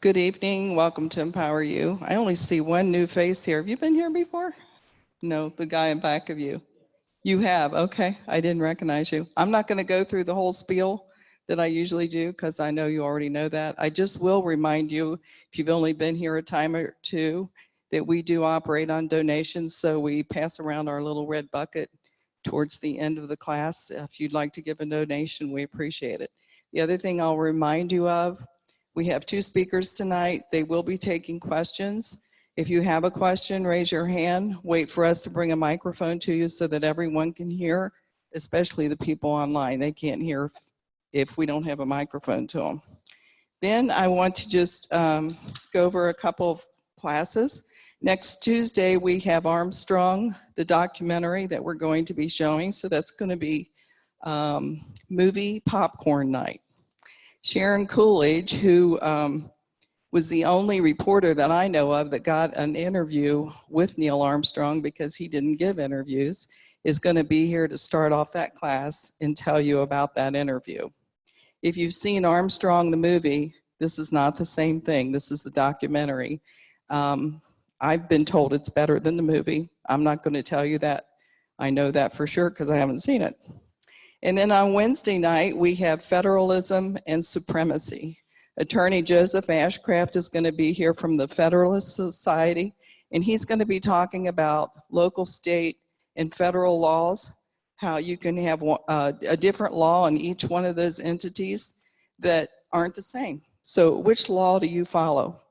Good evening. Welcome to Empower You. I only see one new face here. Have you been here before? No, the guy in back of you. You have? Okay. I didn't recognize you. I'm not going to go through the whole spiel that I usually do because I know you already know that. I just will remind you, if you've only been here a time or two, that we do operate on donations. So we pass around our little red bucket towards the end of the class. If you'd like to give a donation, we appreciate it. The other thing I'll remind you of, we have two speakers tonight. They will be taking questions. If you have a question, raise your hand. Wait for us to bring a microphone to you so that everyone can hear, especially the people online. They can't hear if we don't have a microphone to them. Then I want to just go over a couple of classes. Next Tuesday, we have Armstrong, the documentary that we're going to be showing. So that's going to be movie popcorn night. Sharon Coolidge, who was the only reporter that I know of that got an interview with Neil Armstrong because he didn't give interviews, is going to be here to start off that class and tell you about that interview. If you've seen Armstrong the movie, this is not the same thing. This is the documentary. I've been told it's better than the movie. I'm not going to tell you that. I know that for sure because I haven't seen it. And then on Wednesday night, we have Federalism and Supremacy. Attorney Joseph Ashcraft is going to be here from the Federalist Society, and he's going to be talking about local, state, and federal laws, how you can have a different law in each one of those entities that aren't the same. So which law do you follow?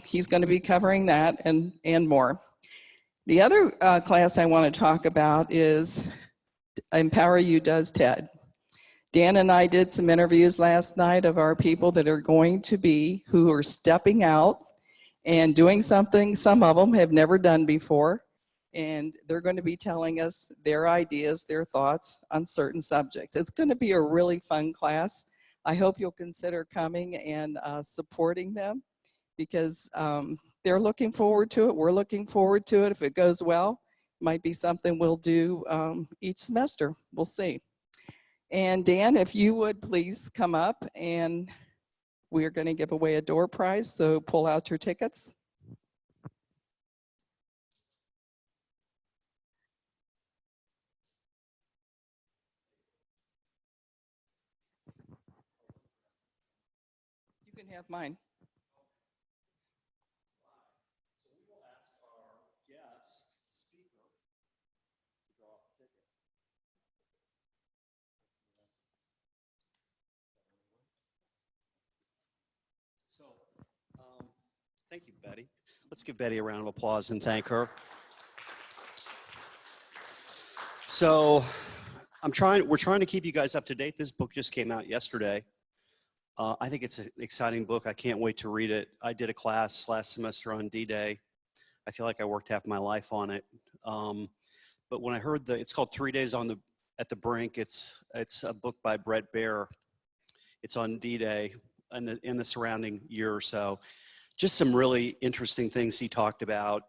He's going to be covering that and more. The other class I want to talk about is Empower You Does TED. Dan and I did some interviews last night of our people that are going to be, who are stepping out and doing something some of them have never done before. And they're going to be telling us their ideas, their thoughts on certain subjects. It's going to be a really fun class. I hope you'll consider coming and supporting them because they're looking forward to it. We're looking forward to it. If it goes well, it might be something we'll do each semester. We'll see. And Dan, if you would please come up, and we're going to give away a door prize, so pull out your tickets. You can have mine. So we will ask our guest speaker to draw a ticket. So, thank you, Betty. Let's give Betty a round of applause and thank her. So, we're trying to keep you guys up to date. This book just came out yesterday. I think it's an exciting book. I can't wait to read it. I did a class last semester on D-Day. I feel like I worked half my life on it. But when I heard it's called 3 Days at the Brink. It's a book by Brett Baer. It's on D-Day and in the surrounding year or so. Just some really interesting things he talked about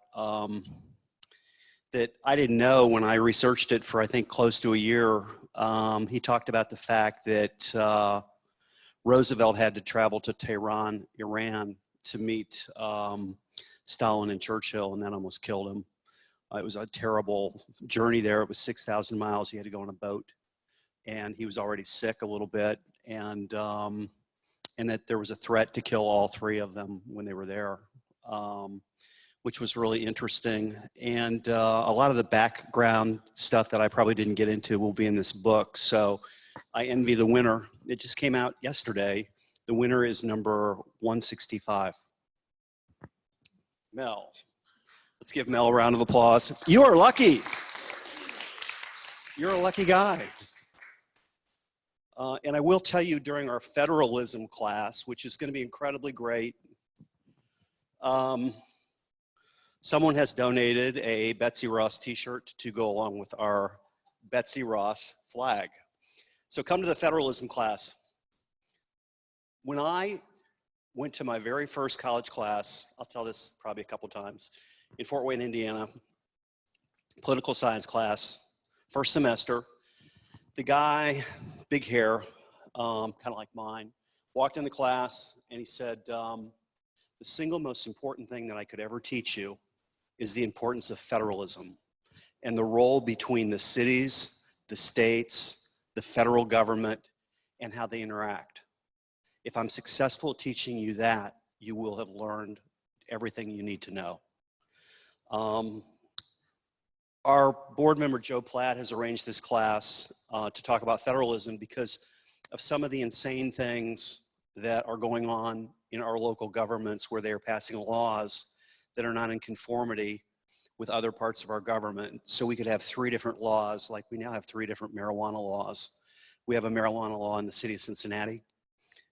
that I didn't know when I researched it for, I think, close to a year. He talked about the fact that Roosevelt had to travel to Tehran, Iran, to meet Stalin and Churchill, and that almost killed him. It was a terrible journey there. It was 6,000 miles. He had to go on a boat, and he was already sick a little bit, and that there was a threat to kill all three of them when they were there, which was really interesting. And a lot of the background stuff that I probably didn't get into will be in this book. So I envy the winner. It just came out yesterday. The winner is number 165. Mel. Let's give Mel a round of applause. You are lucky. You're a lucky guy. And I will tell you during our federalism class, which is going to be incredibly great, someone has donated a Betsy Ross t-shirt to go along with our Betsy Ross flag. So come to the federalism class. When I went to my very first college class, I'll tell this probably a couple times, in Fort Wayne, Indiana, political science class, first semester, the guy, big hair, kind of like mine, walked in the class and he said, the single most important thing that I could ever teach you is the importance of federalism and the role between the cities, the states, the federal government, and how they interact. If I'm successful at teaching you that, you will have learned everything you need to know. Our board member, Joe Platt, has arranged this class to talk about federalism because of some of the insane things that are going on in our local governments where they are passing laws that are not in conformity with other parts of our government. So we could have 3 different laws, like we now have 3 different marijuana laws. We have a marijuana law in the city of Cincinnati.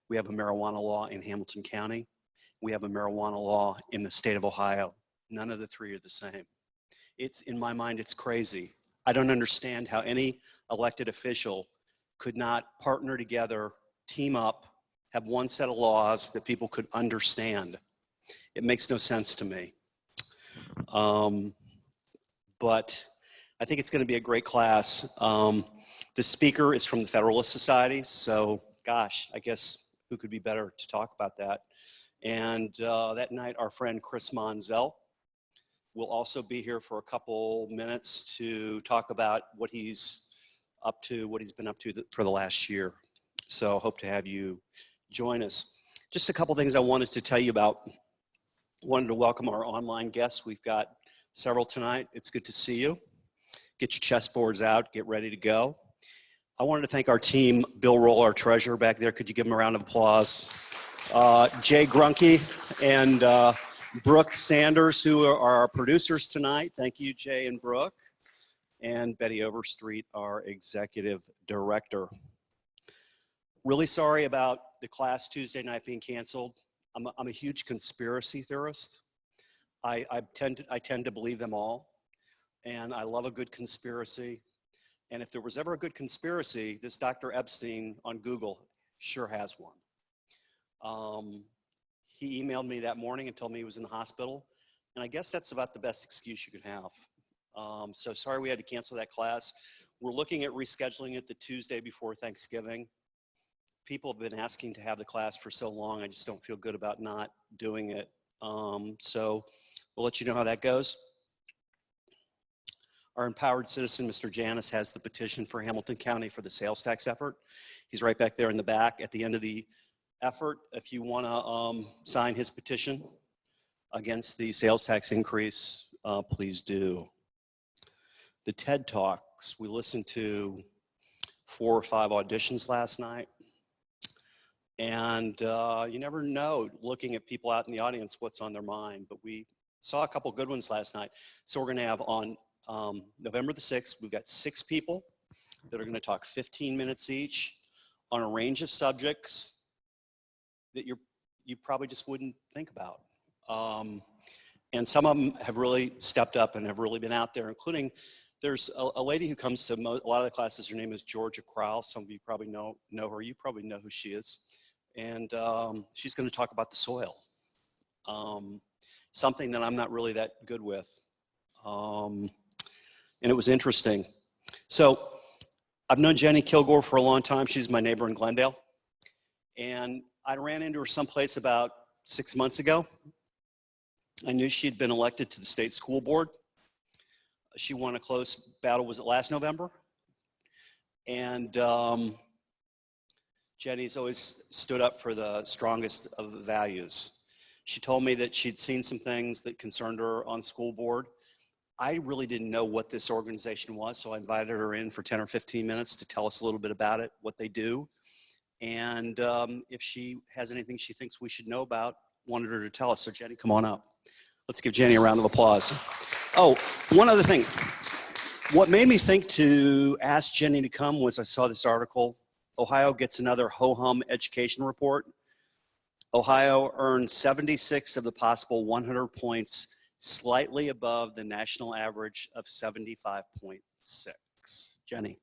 We have a marijuana law in Hamilton County. We have a marijuana law in the state of Ohio. None of the 3 are the same. It's, in my mind, it's crazy. I don't understand how any elected official could not partner together, team up, have one set of laws that people could understand. It makes no sense to me. But I think it's going to be a great class. The speaker is from the Federalist Society, so gosh, I guess who could be better to talk about that? And that night, our friend Chris Monzel will also be here for a couple minutes to talk about what he's up to, what he's been up to for the last year. So hope to have you join us. Just a couple things I wanted to tell you about. Wanted to welcome our online guests. We've got several tonight. It's good to see you. Get your chessboards out, get ready to go. I wanted to thank our team, Bill Roll, our treasurer back there. Could you give him a round of applause? Jay Grunke and Brooke Sanders, who are our producers tonight. Thank you, Jay and Brooke. And Betty Overstreet, our executive director. Really sorry about the class Tuesday night being canceled. I'm a huge conspiracy theorist. I tend to believe them all. And I love a good conspiracy. And if there was ever a good conspiracy, this Dr. Epstein on Google sure has one. He emailed me that morning and told me he was in the hospital. And I guess that's about the best excuse you could have. So sorry we had to cancel that class. We're looking at rescheduling it the Tuesday before Thanksgiving. People have been asking to have the class for so long, I just don't feel good about not doing it. So we'll let you know how that goes. Our empowered citizen, Mr. Janis, has the petition for Hamilton County for the sales tax effort. He's right back there in the back at the end of the effort. If you want to sign his petition against the sales tax increase, please do. The TED Talks, we listened to 4 or 5 auditions last night. And you never know, looking at people out in the audience, what's on their mind. But we saw a couple good ones last night. So we're going to have on November the 6th, we've got 6 people that are going to talk 15 minutes each on a range of subjects that you probably just wouldn't think about. And some of them have really stepped up and have really been out there, including there's a lady who comes to a lot of the classes. Her name is Georgia Crowell. Some of you probably know her. You probably know who she is. And she's going to talk about the soil, something that I'm not really that good with. And it was interesting. So I've known Jenny Kilgore for a long time. She's my neighbor in Glendale. And I ran into her someplace about 6 months ago. I knew she'd been elected to the state school board. She won a close battle, was it last November? And Jenny's always stood up for the strongest of the values. She told me that she'd seen some things that concerned her on school board. I really didn't know what this organization was, so I invited her in for 10 or 15 minutes to tell us a little bit about it, what they do. And if she has anything she thinks we should know about, wanted her to tell us. So Jenny, come on up. Let's give Jenny a round of applause. Oh, one other thing. What made me think to ask Jenny to come was I saw this article. Ohio gets another ho-hum education report. Ohio earned 76 of the possible 100 points, slightly above the national average of 75.6. Jenny.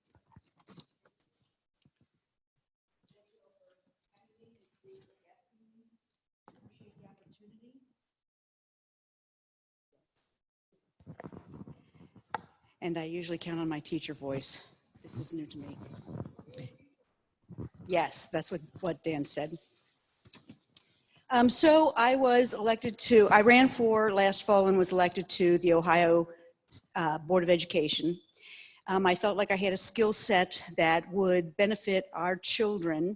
And I usually count on my teacher voice. This is new to me. Yes, that's what Dan said. So I was elected to, I ran for last fall and was elected to the Ohio Board of Education. I felt like I had a skill set that would benefit our children.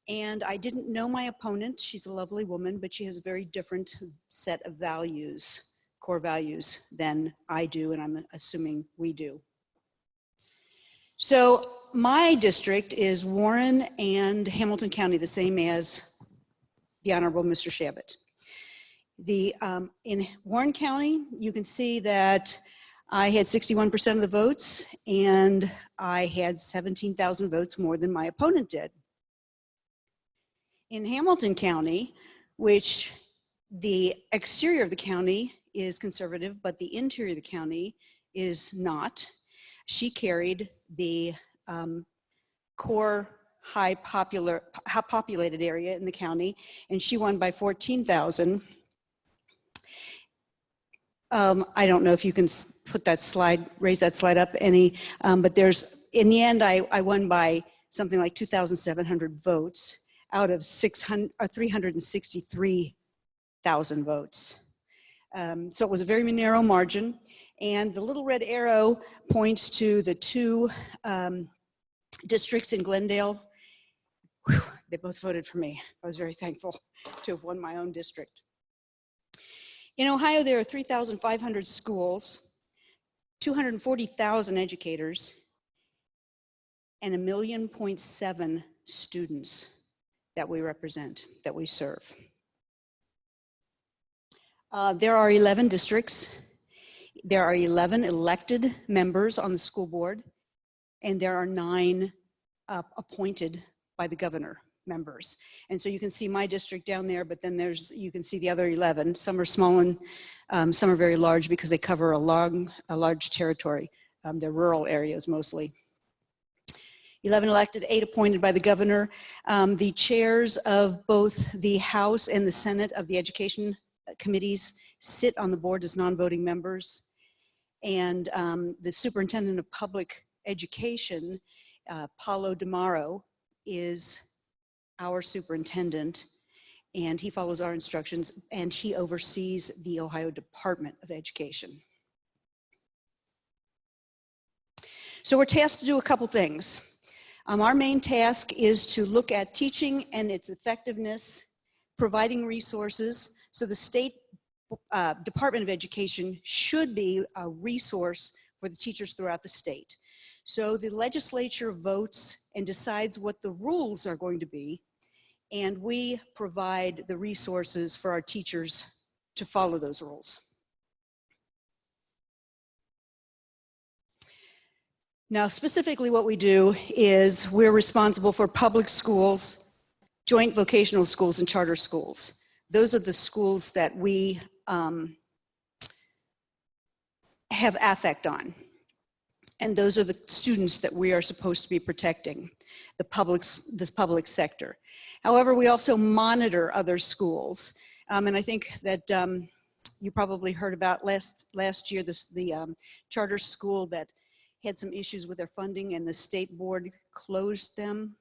And I didn't know my opponent. She's a lovely woman, but she has a very different set of values, core values, than I do, and I'm assuming we do. So my district is Warren and Hamilton County, the same as the Honorable Mr. Shabbat. In Warren County, you can see that I had 61% of the votes, and I had 17,000 votes more than my opponent did. In Hamilton County, which the exterior of the county is conservative, but the interior of the county is not, she carried the core high populated area in the county, and she won by 14,000. I don't know if you can put that slide, raise that slide up any, but there's, in the end, I won by something like 2,700 votes out of 363,000 votes. So it was a very narrow margin, and the little red arrow points to the two districts in Glendale. Whew, they both voted for me. I was very thankful to have won my own district. In Ohio, there are 3,500 schools, 240,000 educators, and 1.7 million students that we represent, that we serve. There are 11 districts. There are 11 elected members on the school board, and there are 9 appointed by the governor members. And so you can see my district down there, but then you can see the other 11. Some are small and some are very large because they cover a large territory. They're rural areas mostly. 11 elected, 8 appointed by the governor. The chairs of both the House and the Senate of the education committees sit on the board as non-voting members. And the superintendent of public education, Paulo DeMaro, is our superintendent, and he follows our instructions, and he oversees the Ohio Department of Education. So we're tasked to do a couple things. Our main task is to look at teaching and its effectiveness, providing resources. So the state Department of Education should be a resource for the teachers throughout the state. So the legislature votes and decides what the rules are going to be, and we provide the resources for our teachers to follow those rules. Now, specifically what we do is we're responsible for public schools, joint vocational schools, and charter schools. Those are the schools that we have affect on. And those are the students that we are supposed to be protecting, this public sector. However, we also monitor other schools. And I think that you probably heard about last year, the charter school that had some issues with their funding, and the state board closed them,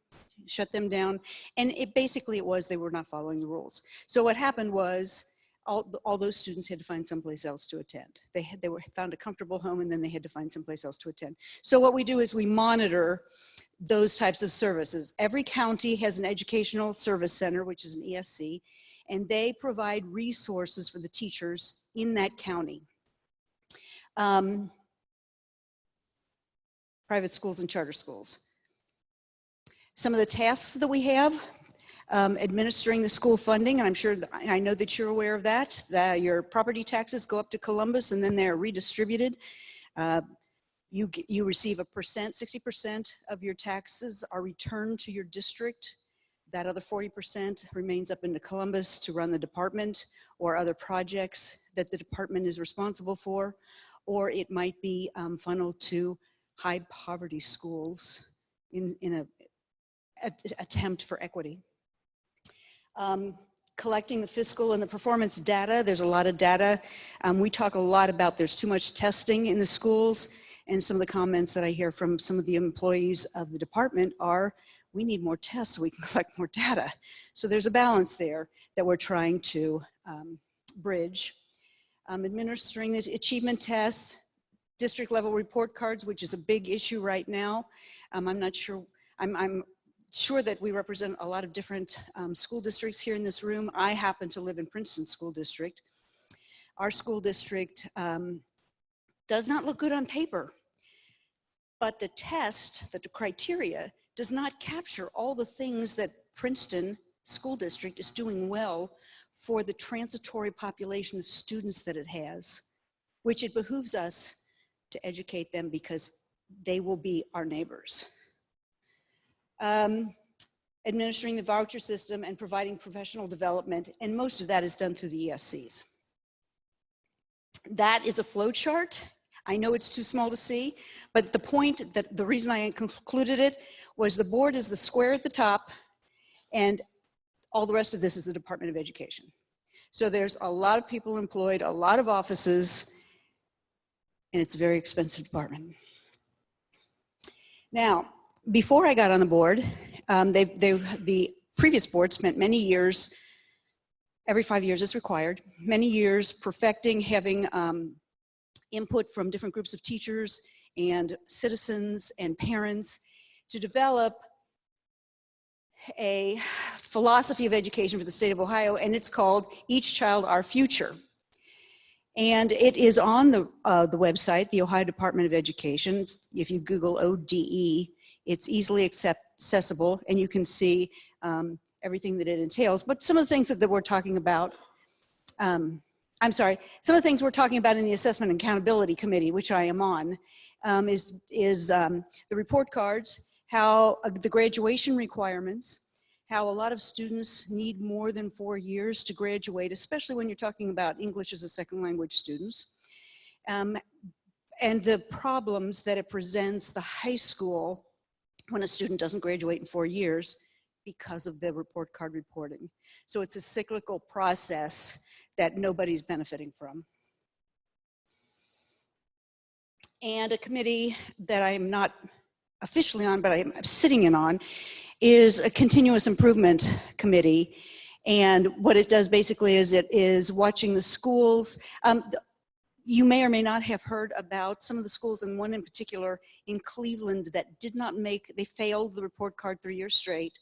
shut them down. And basically it was they were not following the rules. So what happened was all those students had to find someplace else to attend. They found a comfortable home, and then they had to find someplace else to attend. So what we do is we monitor those types of services. Every county has an educational service center, which is an ESC, and they provide resources for the teachers in that county. Private schools and charter schools. Some of the tasks that we have, administering the school funding, and I know that you're aware of that. Your property taxes go up to Columbus, and then they're redistributed. You receive 60% of your taxes are returned to your district. That other 40% remains up into Columbus to run the department or other projects that the department is responsible for, or it might be funneled to high poverty schools in an attempt for equity. Collecting the fiscal and the performance data. There's a lot of data. We talk a lot about there's too much testing in the schools, and some of the comments that I hear from some of the employees of the department are, we need more tests so we can collect more data. So there's a balance there that we're trying to bridge. Administering the achievement tests, district level report cards, which is a big issue right now. I'm not sure, I'm sure that we represent a lot of different school districts here in this room. I happen to live in Princeton School District. Our school district does not look good on paper, but the test, the criteria, does not capture all the things that Princeton School District is doing well for the transitory population of students that it has, which it behooves us to educate them because they will be our neighbors. Administering the voucher system and providing professional development, and most of that is done through the ESCs. That is a flow chart. I know it's too small to see, but the point that the reason I concluded it was the board is the square at the top and all the rest of this is the Department of Education. So there's a lot of people employed, a lot of offices, and it's a very expensive department. Now, before I got on the board, the previous board spent many years, every 5 years is required, many years perfecting, having input from different groups of teachers and citizens and parents to develop a philosophy of education for the state of Ohio, and it's called Each Child, Our Future. And it is on the website, the Ohio Department of Education. If you Google ODE, it's easily accessible, and you can see everything that it entails. But some of the things that we're talking about, some of the things we're talking about in the Assessment and Accountability Committee, which I am on, is the report cards, how the graduation requirements, how a lot of students need more than 4 years to graduate, especially when you're talking about English as a second language students, and the problems that it presents the high school when a student doesn't graduate in 4 years because of the report card reporting. So it's a cyclical process that nobody's benefiting from. And a committee that I'm not officially on, but I'm sitting in on, is a continuous improvement committee. And what it does basically is it is watching the schools. You may or may not have heard about some of the schools, and one in particular in Cleveland that did not make, they failed the report card 3 years straight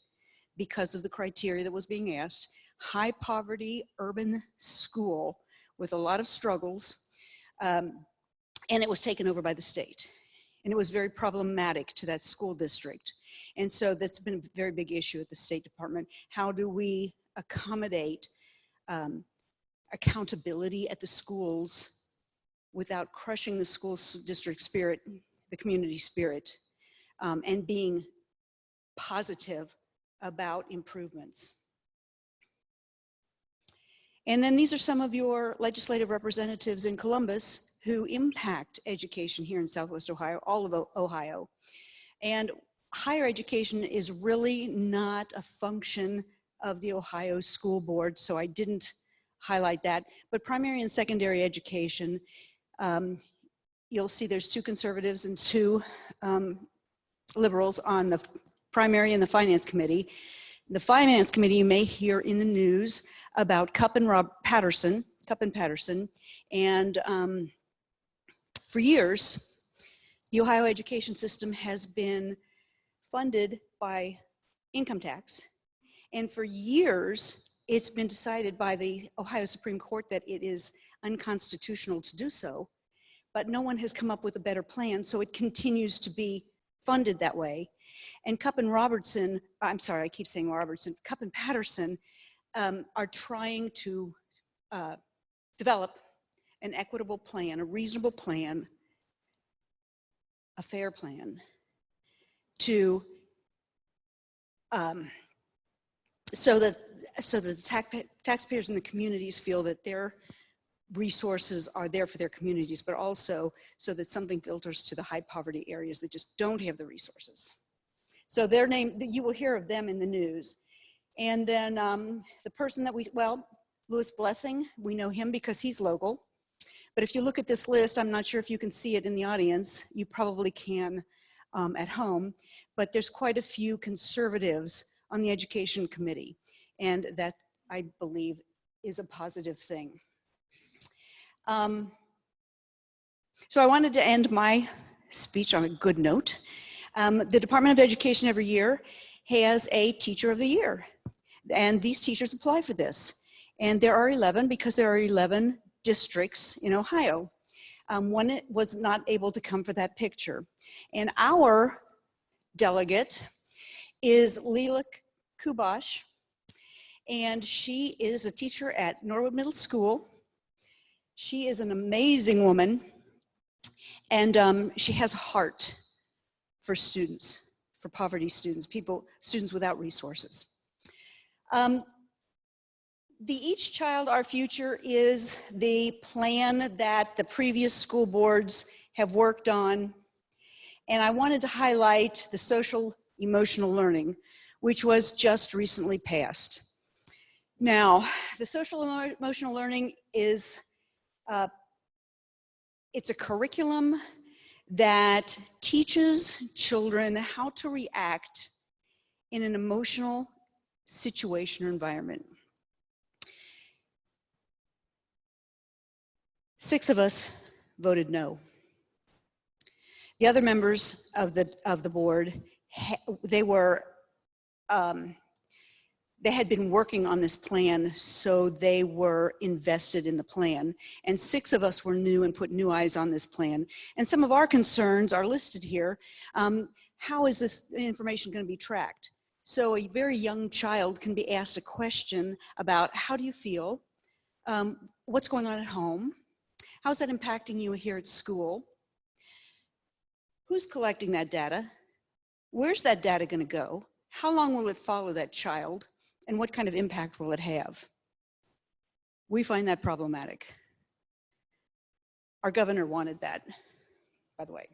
because of the criteria that was being asked. High poverty urban school with a lot of struggles, and it was taken over by the state. And it was very problematic to that school district. And so that's been a very big issue at the State Department. How do we accommodate accountability at the schools without crushing the school district spirit, the community spirit, and being positive about improvements? And then these are some of your legislative representatives in Columbus who impact education here in Southwest Ohio, all of Ohio. And higher education is really not a function of the Ohio School Board, so I didn't highlight that. But primary and secondary education, you'll see there's 2 conservatives and 2 liberals on the primary and the finance committee. The finance committee, you may hear in the news about Cupp and Patterson, and for years, the Ohio education system has been funded by income tax, and for years, it's been decided by the Ohio Supreme Court that it is unconstitutional to do so, but no one has come up with a better plan, so it continues to be funded that way. And Cupp and Robertson, I'm sorry, I keep saying Robertson, Cupp and Patterson are trying to develop an equitable plan, a reasonable plan, a fair plan to, so that the taxpayers and the communities feel that their resources are there for their communities, but also so that something filters to the high poverty areas that just don't have the resources. So their name, you will hear of them in the news. And then the person that Louis Blessing, we know him because he's local. But if you look at this list, I'm not sure if you can see it in the audience. You probably can. at home, but there's quite a few conservatives on the education committee, and that, I believe, is a positive thing. So I wanted to end my speech on a good note. The Department of Education every year has a Teacher of the Year, and these teachers apply for this. And there are 11 because there are 11 districts in Ohio. One was not able to come for that picture. And our delegate is Leela Kubash, and she is a teacher at Norwood Middle School. She is an amazing woman, and she has a heart for students, for poverty students, students without resources. The Each Child, Our Future is the plan that the previous school boards have worked on. And I wanted to highlight the social emotional learning, which was just recently passed. Now, the social emotional learning is, it's a curriculum that teaches children how to react in an emotional situation or environment. 6 of us voted no. The other members of the board, they had been working on this plan, so they were invested in the plan. And 6 of us were new and put new eyes on this plan. And some of our concerns are listed here. How is this information going to be tracked? So a very young child can be asked a question about, how do you feel? What's going on at home? How's that impacting you here at school? Who's collecting that data? Where's that data going to go? How long will it follow that child? And what kind of impact will it have? We find that problematic. Our governor wanted that, by the way.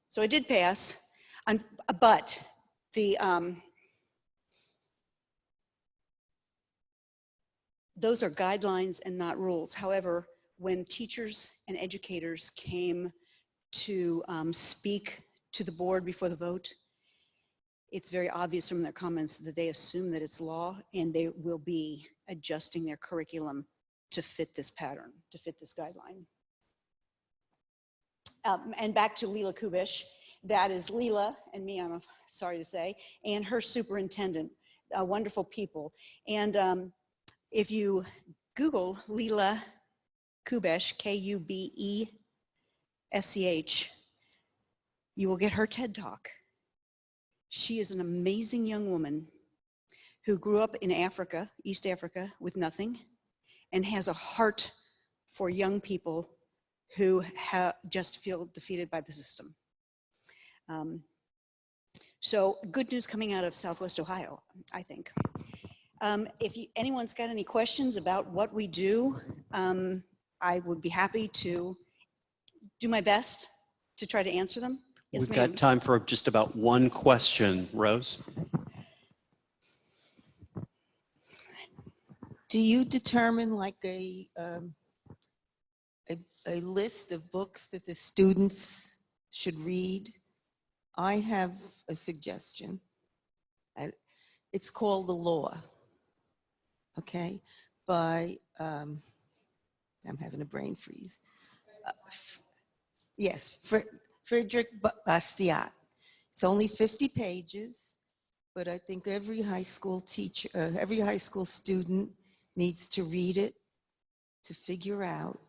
So it did pass, but those are guidelines and not rules. However, when teachers and educators came to speak to the board before the vote, it's very obvious from their comments that they assume that it's law, and they will be adjusting their curriculum to fit this pattern, to fit this guideline. And back to Leela Kubish, that is Leela and me, I'm sorry to say, and her superintendent, wonderful people. And if you Google Leela Kubish, K-U-B-E-S-C-H, you will get her TED Talk. She is an amazing young woman who grew up in Africa, East Africa, with nothing, and has a heart for young people who just feel defeated by the system. So good news coming out of Southwest Ohio, I think. If anyone's got any questions about what we do, I would be happy to do my best to try to answer them. Yes, We've got time for just about one question, Rose. Do you determine like a list of books that the students should read? I have a suggestion. It's called The Law, okay? By, I'm having a brain freeze. Yes, Frederick Bastiat. It's only 50 pages, but I think every high school teacher, every high school student needs to read it to figure out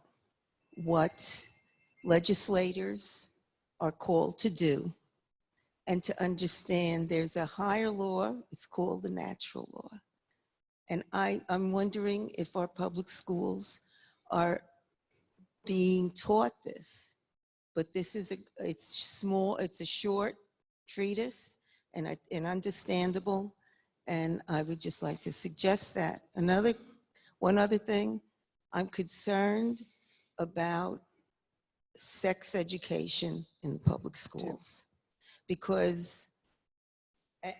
what legislators are called to do, and to understand there's a higher law, it's called the natural law. And I'm wondering if our public schools are being taught this. But this is it's small, it's a short treatise and understandable. And I would just like to suggest that. One other thing, I'm concerned about sex education in the public schools. Because,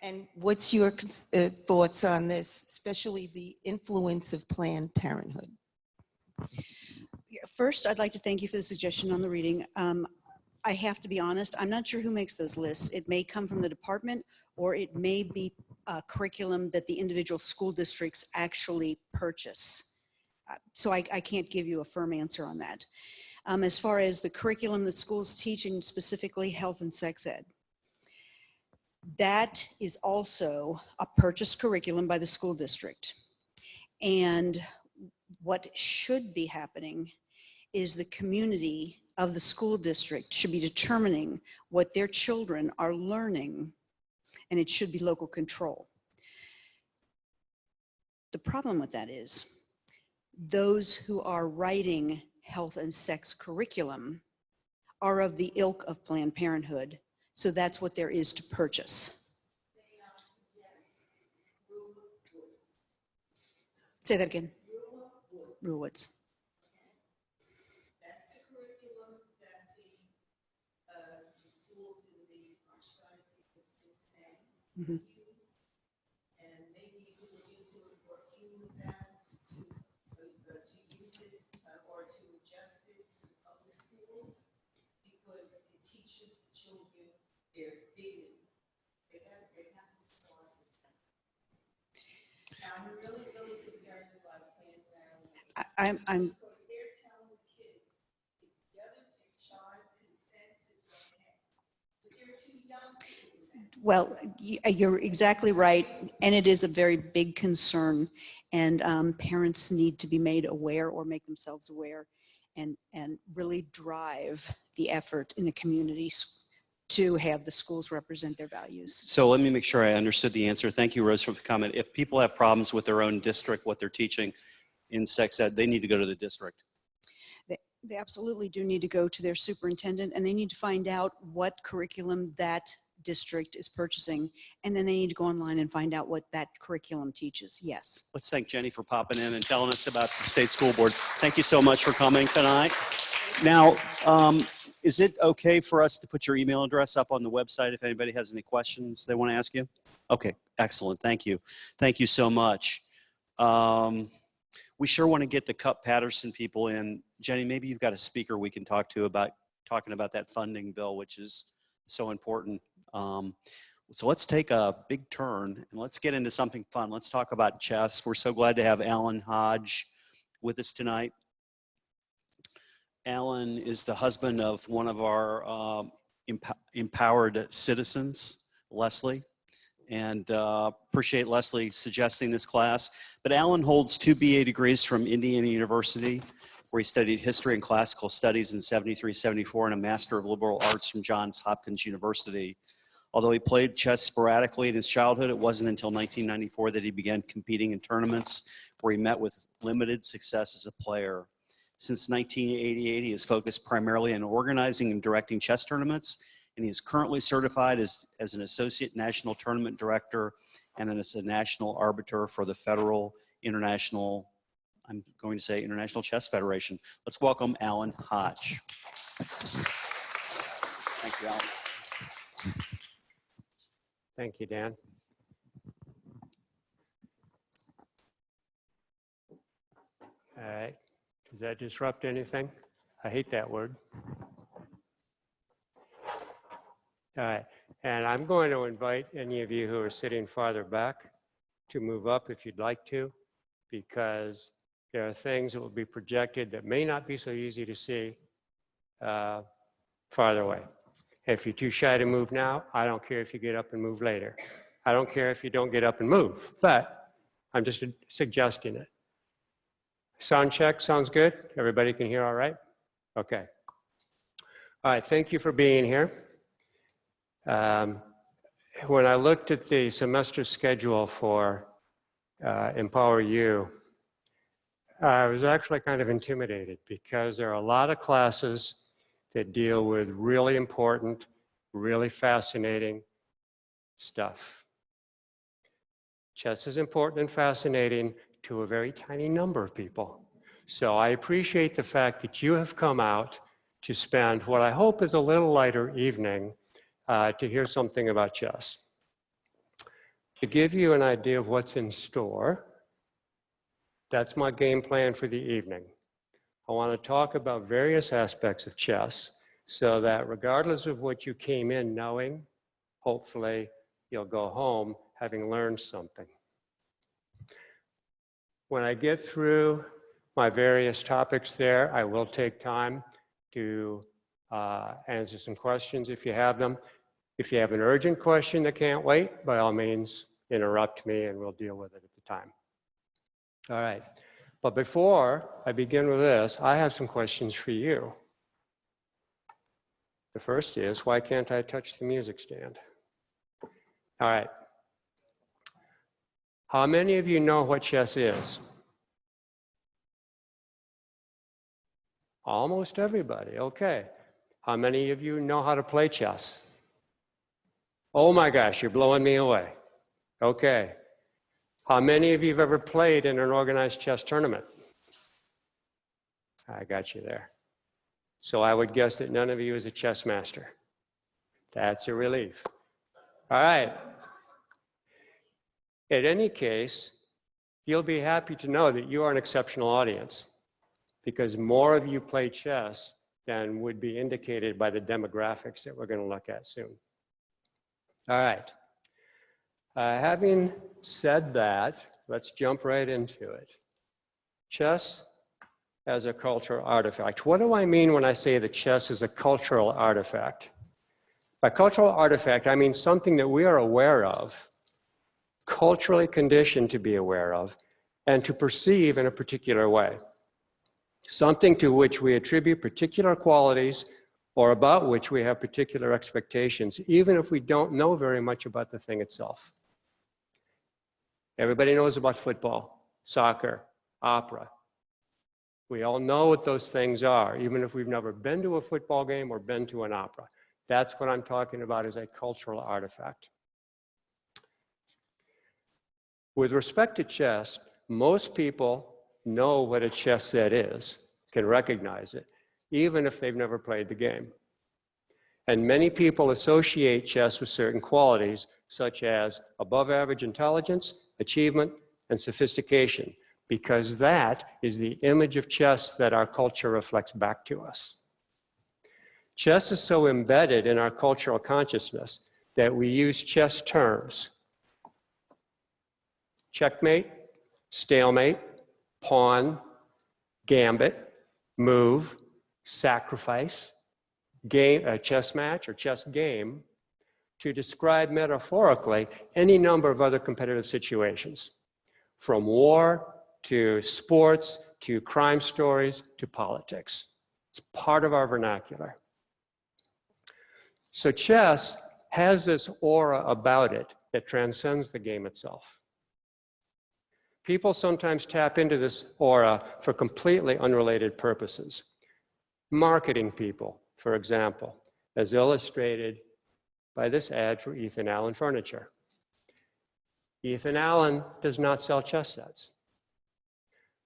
and what's your thoughts on this, especially the influence of Planned Parenthood? First, I'd like to thank you for the suggestion on the reading. I have to be honest, I'm not sure who makes those lists. It may come from the department, or it may be a curriculum that the individual school districts actually purchase. So I can't give you a firm answer on that. As far as the curriculum that schools teach, and specifically health and sex ed, that is also a purchased curriculum by the school district. And what should be happening is the community of the school district should be determining what their children are learning, and it should be local control. The problem with that is those who are writing health and sex curriculum are of the ilk of Planned Parenthood, so that's what there is to purchase. Say that again. Rule Woods. That's the curriculum that the schools in the Archdiocese of Cincinnati Mhm. use, and maybe you could look into it, working with them to use it or to adjust it to the public schools, because it teaches the children their dignity. They have to start with them. Now, I'm really concerned about Planned Parenthood. I'm Because they're telling the kids, if the other child consents, it's okay. But they're too young to consent. Well, you're exactly right, and it is a very big concern, and parents need to be made aware or make themselves aware, and really drive the effort in the communities to have the schools represent their values. So let me make sure I understood the answer. Thank you, Rose, for the comment. If people have problems with their own district, what they're teaching in sex ed, they need to go to the district. They absolutely do need to go to their superintendent, and they need to find out what curriculum that district is purchasing, and then they need to go online and find out what that curriculum teaches. Yes. Let's thank Jenny for popping in and telling us about the state school board. Thank you so much for coming tonight. Now, is it okay for us to put your email address up on the website if anybody has any questions they want to ask you? Okay, excellent. Thank you. Thank you so much. We sure want to get the Cup Patterson people in. Jenny, maybe you've got a speaker we can talk to about talking about that funding bill, which is so important. So let's take a big turn and let's get into something fun. Let's talk about chess. We're so glad to have Alan Hodge with us tonight. Alan is the husband of one of our empowered citizens, Leslie, and appreciate Leslie suggesting this class. But Alan holds 2 BA degrees from Indiana University, where he studied history and classical studies in 73, 74, and a Master of Liberal Arts from Johns Hopkins University. Although he played chess sporadically in his childhood, it wasn't until 1994 that he began competing in tournaments where he met with limited success as a player. Since 1988, he has focused primarily on organizing and directing chess tournaments, and he is currently certified as an Associate National Tournament Director and as a National Arbiter for the Federal International, I'm going to say International Chess Federation. Let's welcome Alan Hodge. Thank you, Alan. Thank you, Dan. All right. Does that disrupt anything? I hate that word. All right. And I'm going to invite any of you who are sitting farther back to move up if you'd like to, because there are things that will be projected that may not be so easy to see farther away. If you're too shy to move now, I don't care if you get up and move later. I don't care if you don't get up and move, but I'm just suggesting it. Sound check, sounds good? Everybody can hear all right? Okay. All right, thank you for being here. When I looked at the semester schedule for Empower You, I was actually kind of intimidated because there are a lot of classes that deal with really important, really fascinating stuff. Chess is important and fascinating to a very tiny number of people. So I appreciate the fact that you have come out to spend what I hope is a little lighter evening to hear something about chess. To give you an idea of what's in store, that's my game plan for the evening. I want to talk about various aspects of chess, so that regardless of what you came in knowing, hopefully you'll go home having learned something. When I get through my various topics there, I will take time to answer some questions if you have them. If you have an urgent question that can't wait, by all means, interrupt me and we'll deal with it at the time. All right, but before I begin with this, I have some questions for you. The first is, why can't I touch the music stand? All right. How many of you know what chess is? Almost everybody, okay. How many of you know how to play chess? Oh my gosh, you're blowing me away. Okay. How many of you have ever played in an organized chess tournament? I got you there. So I would guess that none of you is a chess master. That's a relief. All right. In any case, you'll be happy to know that you are an exceptional audience because more of you play chess than would be indicated by the demographics that we're going to look at soon. All right. Having said that, let's jump right into it. Chess as a cultural artifact. What do I mean when I say that chess is a cultural artifact? By cultural artifact, I mean something that we are aware of, culturally conditioned to be aware of, and to perceive in a particular way. Something to which we attribute particular qualities or about which we have particular expectations, even if we don't know very much about the thing itself. Everybody knows about football, soccer, opera. We all know what those things are, even if we've never been to a football game or been to an opera. That's what I'm talking about as a cultural artifact. With respect to chess, most people know what a chess set is, can recognize it, even if they've never played the game. And many people associate chess with certain qualities, such as above average intelligence, achievement, and sophistication, because that is the image of chess that our culture reflects back to us. Chess is so embedded in our cultural consciousness that we use chess terms. Checkmate, stalemate, pawn, gambit, move, sacrifice, game, a chess match or chess game, to describe metaphorically any number of other competitive situations, from war to sports to crime stories to politics. It's part of our vernacular. So chess has this aura about it that transcends the game itself. People sometimes tap into this aura for completely unrelated purposes. Marketing people, for example, as illustrated by this ad for Ethan Allen Furniture. Ethan Allen does not sell chess sets,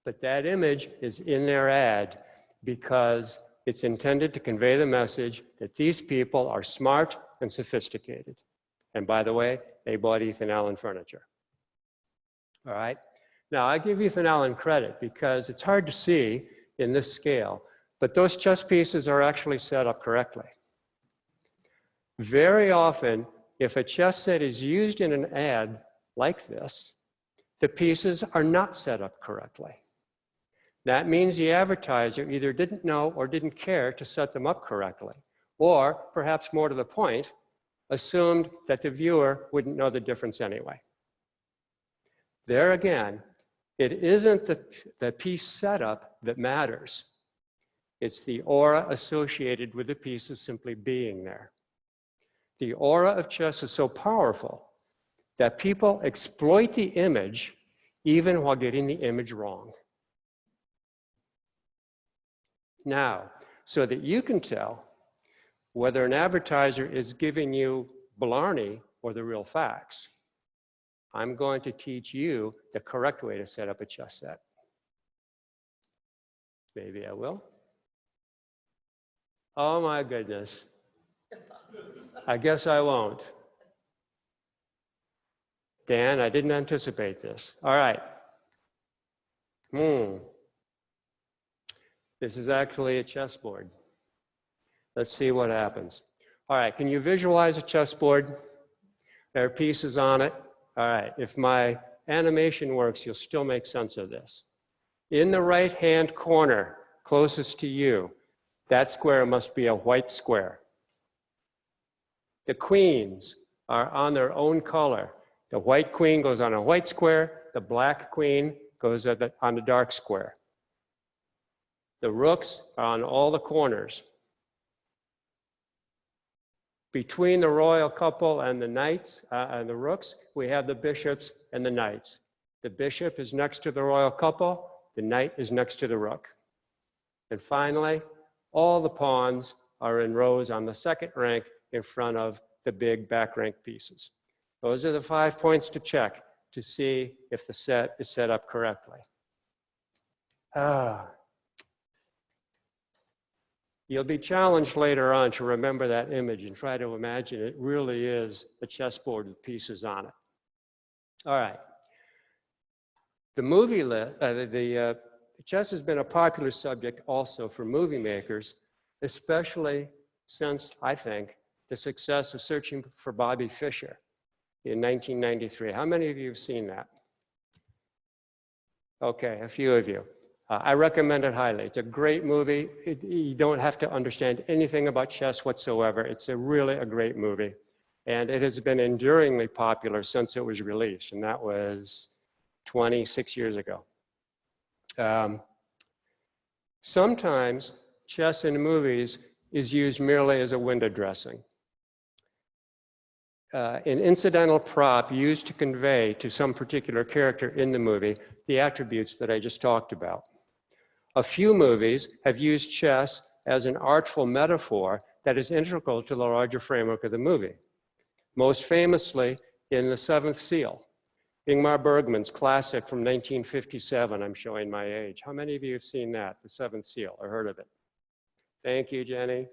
but that image is in their ad because it's intended to convey the message that these people are smart and sophisticated. And by the way, they bought Ethan Allen Furniture. All right? Now, I give Ethan Allen credit because it's hard to see in this scale, but those chess pieces are actually set up correctly. Very often, if a chess set is used in an ad like this, the pieces are not set up correctly. That means the advertiser either didn't know or didn't care to set them up correctly, or perhaps more to the point, assumed that the viewer wouldn't know the difference anyway. There again, it isn't the piece setup that matters. It's the aura associated with the pieces simply being there. The aura of chess is so powerful that people exploit the image even while getting the image wrong. Now, so that you can tell whether an advertiser is giving you blarney or the real facts, I'm going to teach you the correct way to set up a chess set. Maybe I will. Oh my goodness. I guess I won't. Dan, I didn't anticipate this. All right. This is actually a chessboard. Let's see what happens. All right, can you visualize a chessboard? There are pieces on it. All right, if my animation works, you'll still make sense of this. In the right-hand corner, closest to you, that square must be a white square. The queens are on their own color. The white queen goes on a white square, the black queen goes on the dark square. The rooks are on all the corners. Between the royal couple and the knights and the rooks, we have the bishops and the knights. The bishop is next to the royal couple, the knight is next to the rook. And finally, all the pawns are in rows on the second rank in front of the big back rank pieces. Those are the 5 points to check to see if the set is set up correctly. You'll be challenged later on to remember that image and try to imagine it really is a chessboard with pieces on it. All right. The chess has been a popular subject also for movie makers, especially since, I think, the success of Searching for Bobby Fischer in 1993. How many of you have seen that? Okay, a few of you. I recommend it highly. It's a great movie. You don't have to understand anything about chess whatsoever. It's really a great movie. And it has been enduringly popular since it was released, and that was 26 years ago. Sometimes chess in movies is used merely as a window dressing. An incidental prop used to convey to some particular character in the movie the attributes that I just talked about. A few movies have used chess as an artful metaphor that is integral to the larger framework of the movie. Most famously in The Seventh Seal, Ingmar Bergman's classic from 1957. I'm showing my age. How many of you have seen that, The Seventh Seal, or heard of it? Thank you, Jenny.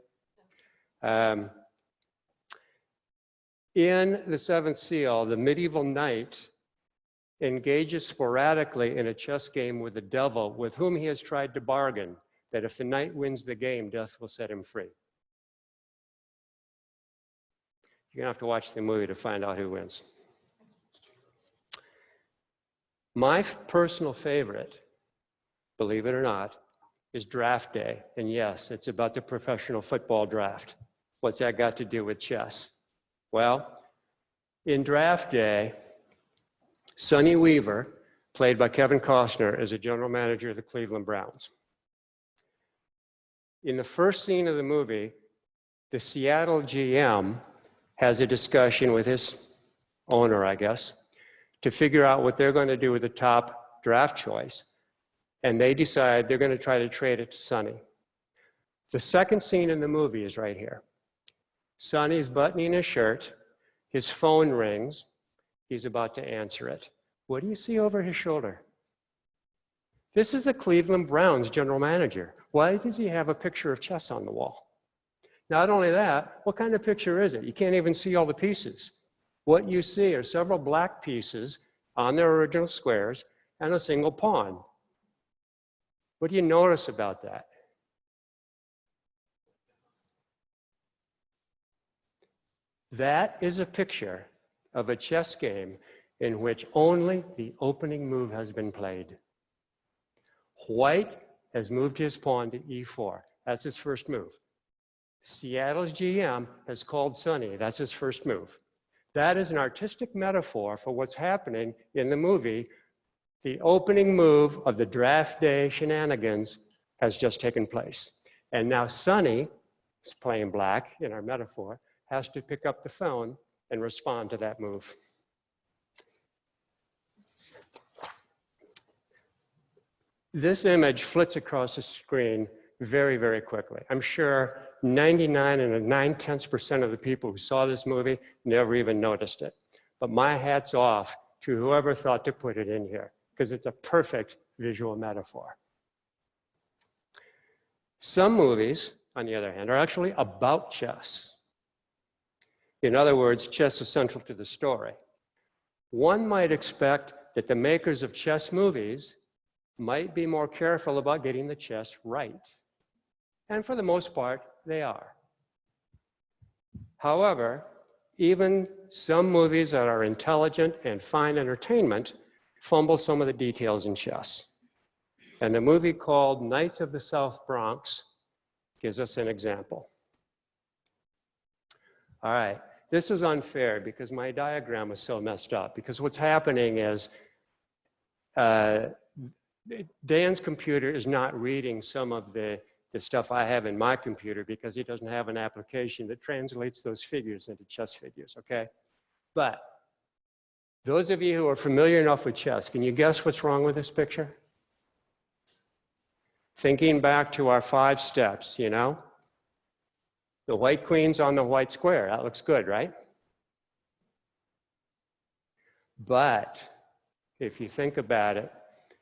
In The Seventh Seal, the medieval knight engages sporadically in a chess game with the devil, with whom he has tried to bargain that if the knight wins the game, death will set him free. You're gonna have to watch the movie to find out who wins. My personal favorite, believe it or not, is Draft Day. And yes, it's about the professional football draft. What's that got to do with chess? Well, in Draft Day, Sonny Weaver, played by Kevin Costner, is a general manager of the Cleveland Browns. In the first scene of the movie, the Seattle GM has a discussion with his owner, I guess, to figure out what they're going to do with the top draft choice. And they decide they're going to try to trade it to Sonny. The second scene in the movie is right here. Sonny's buttoning his shirt, his phone rings, he's about to answer it. What do you see over his shoulder? This is the Cleveland Browns general manager. Why does he have a picture of chess on the wall? Not only that, what kind of picture is it? You can't even see all the pieces. What you see are several black pieces on their original squares and a single pawn. What do you notice about that? That is a picture of a chess game in which only the opening move has been played. White has moved his pawn to e4. That's his first move. Seattle's GM has called Sonny. That's his first move. That is an artistic metaphor for what's happening in the movie. The opening move of the Draft Day shenanigans has just taken place. And now Sonny, is playing black in our metaphor, has to pick up the phone and respond to that move. This image flits across the screen very, very quickly. I'm sure 99.9% of the people who saw this movie never even noticed it. But my hat's off to whoever thought to put it in here, because it's a perfect visual metaphor. Some movies, on the other hand, are actually about chess. In other words, chess is central to the story. One might expect that the makers of chess movies might be more careful about getting the chess right. And for the most part, they are. However, even some movies that are intelligent and fine entertainment fumble some of the details in chess. And a movie called Knights of the South Bronx gives us an example. All right, this is unfair because my diagram is so messed up, because what's happening is Dan's computer is not reading some of the stuff I have in my computer because he doesn't have an application that translates those figures into chess figures, okay? But those of you who are familiar enough with chess, can you guess what's wrong with this picture? Thinking back to our 5 steps, you know? The white queen's on the white square. That looks good, right? But if you think about it,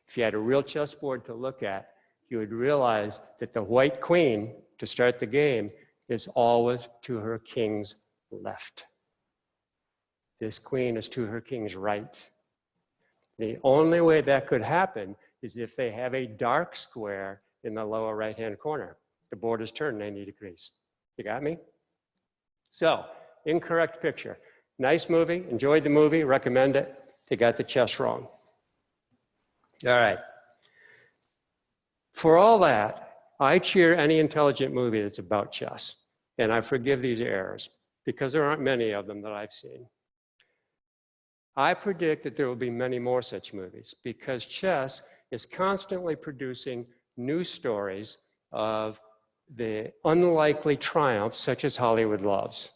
if you had a real chessboard to look at, you would realize that the white queen, to start the game, is always to her king's left. This queen is to her king's right. The only way that could happen is if they have a dark square in the lower right-hand corner. The board is turned 90 degrees. You got me? So, incorrect picture. Nice movie, enjoyed the movie, recommend it. They got the chess wrong. All right. For all that, I cheer any intelligent movie that's about chess. And I forgive these errors because there aren't many of them that I've seen. I predict that there will be many more such movies because chess is constantly producing new stories of the unlikely triumphs such as Hollywood loves.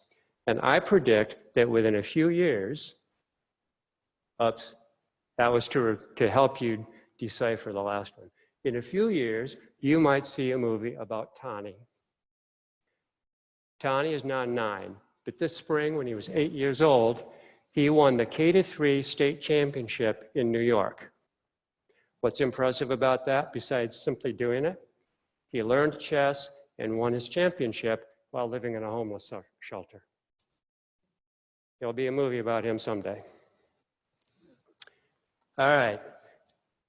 And I predict that within a few years, oops, that was to help you decipher the last one. In a few years, you might see a movie about Tani. Tani is now 9, but this spring when he was 8 years old, he won the K-3 state championship in New York. What's impressive about that, besides simply doing it? He learned chess and won his championship while living in a homeless shelter. There'll be a movie about him someday. All right,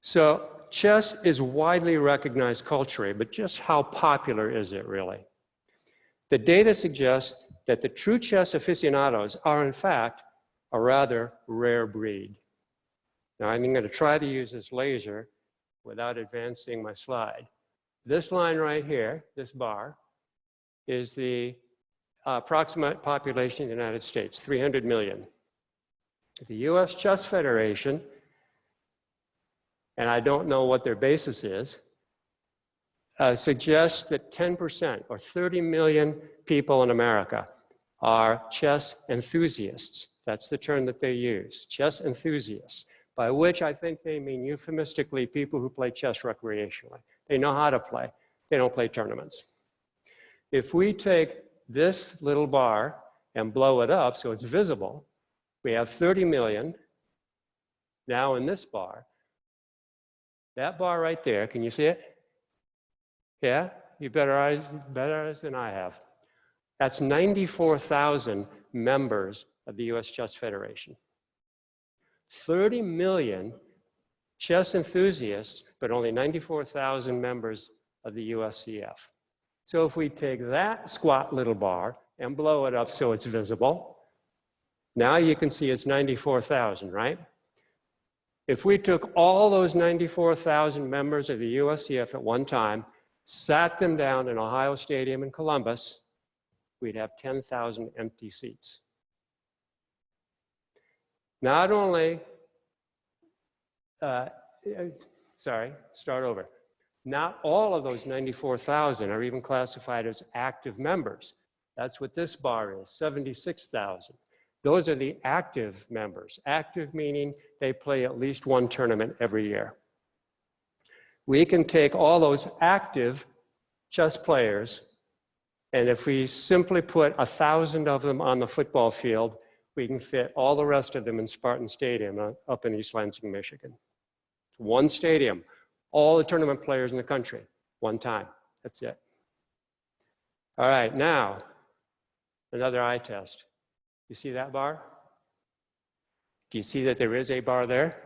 so chess is widely recognized culturally, but just how popular is it really? The data suggests that the true chess aficionados are in fact a rather rare breed. Now I'm going to try to use this laser without advancing my slide. This line right here, this bar, is the approximate population of the United States, 300 million. The US Chess Federation, and I don't know what their basis is, suggests that 10% or 30 million people in America are chess enthusiasts. That's the term that they use, chess enthusiasts, by which I think they mean euphemistically people who play chess recreationally. They know how to play. They don't play tournaments. If we take this little bar and blow it up so it's visible, we have 30 million now in this bar. That bar right there, can you see it? Yeah, you better eyes than I have. That's 94,000 members of the US Chess Federation. 30 million chess enthusiasts, but only 94,000 members of the USCF. So if we take that squat little bar and blow it up so it's visible, now you can see it's 94,000, right? If we took all those 94,000 members of the USCF at one time, sat them down in Ohio Stadium in Columbus, we'd have 10,000 empty seats. Not only, Not all of those 94,000 are even classified as active members. That's what this bar is, 76,000. Those are the active members. Active meaning they play at least one tournament every year. We can take all those active chess players, and if we simply put 1,000 of them on the football field, we can fit all the rest of them in Spartan Stadium up in East Lansing, Michigan. One stadium, all the tournament players in the country, one time. That's it. All right, now, another eye test. You see that bar? Do you see that there is a bar there?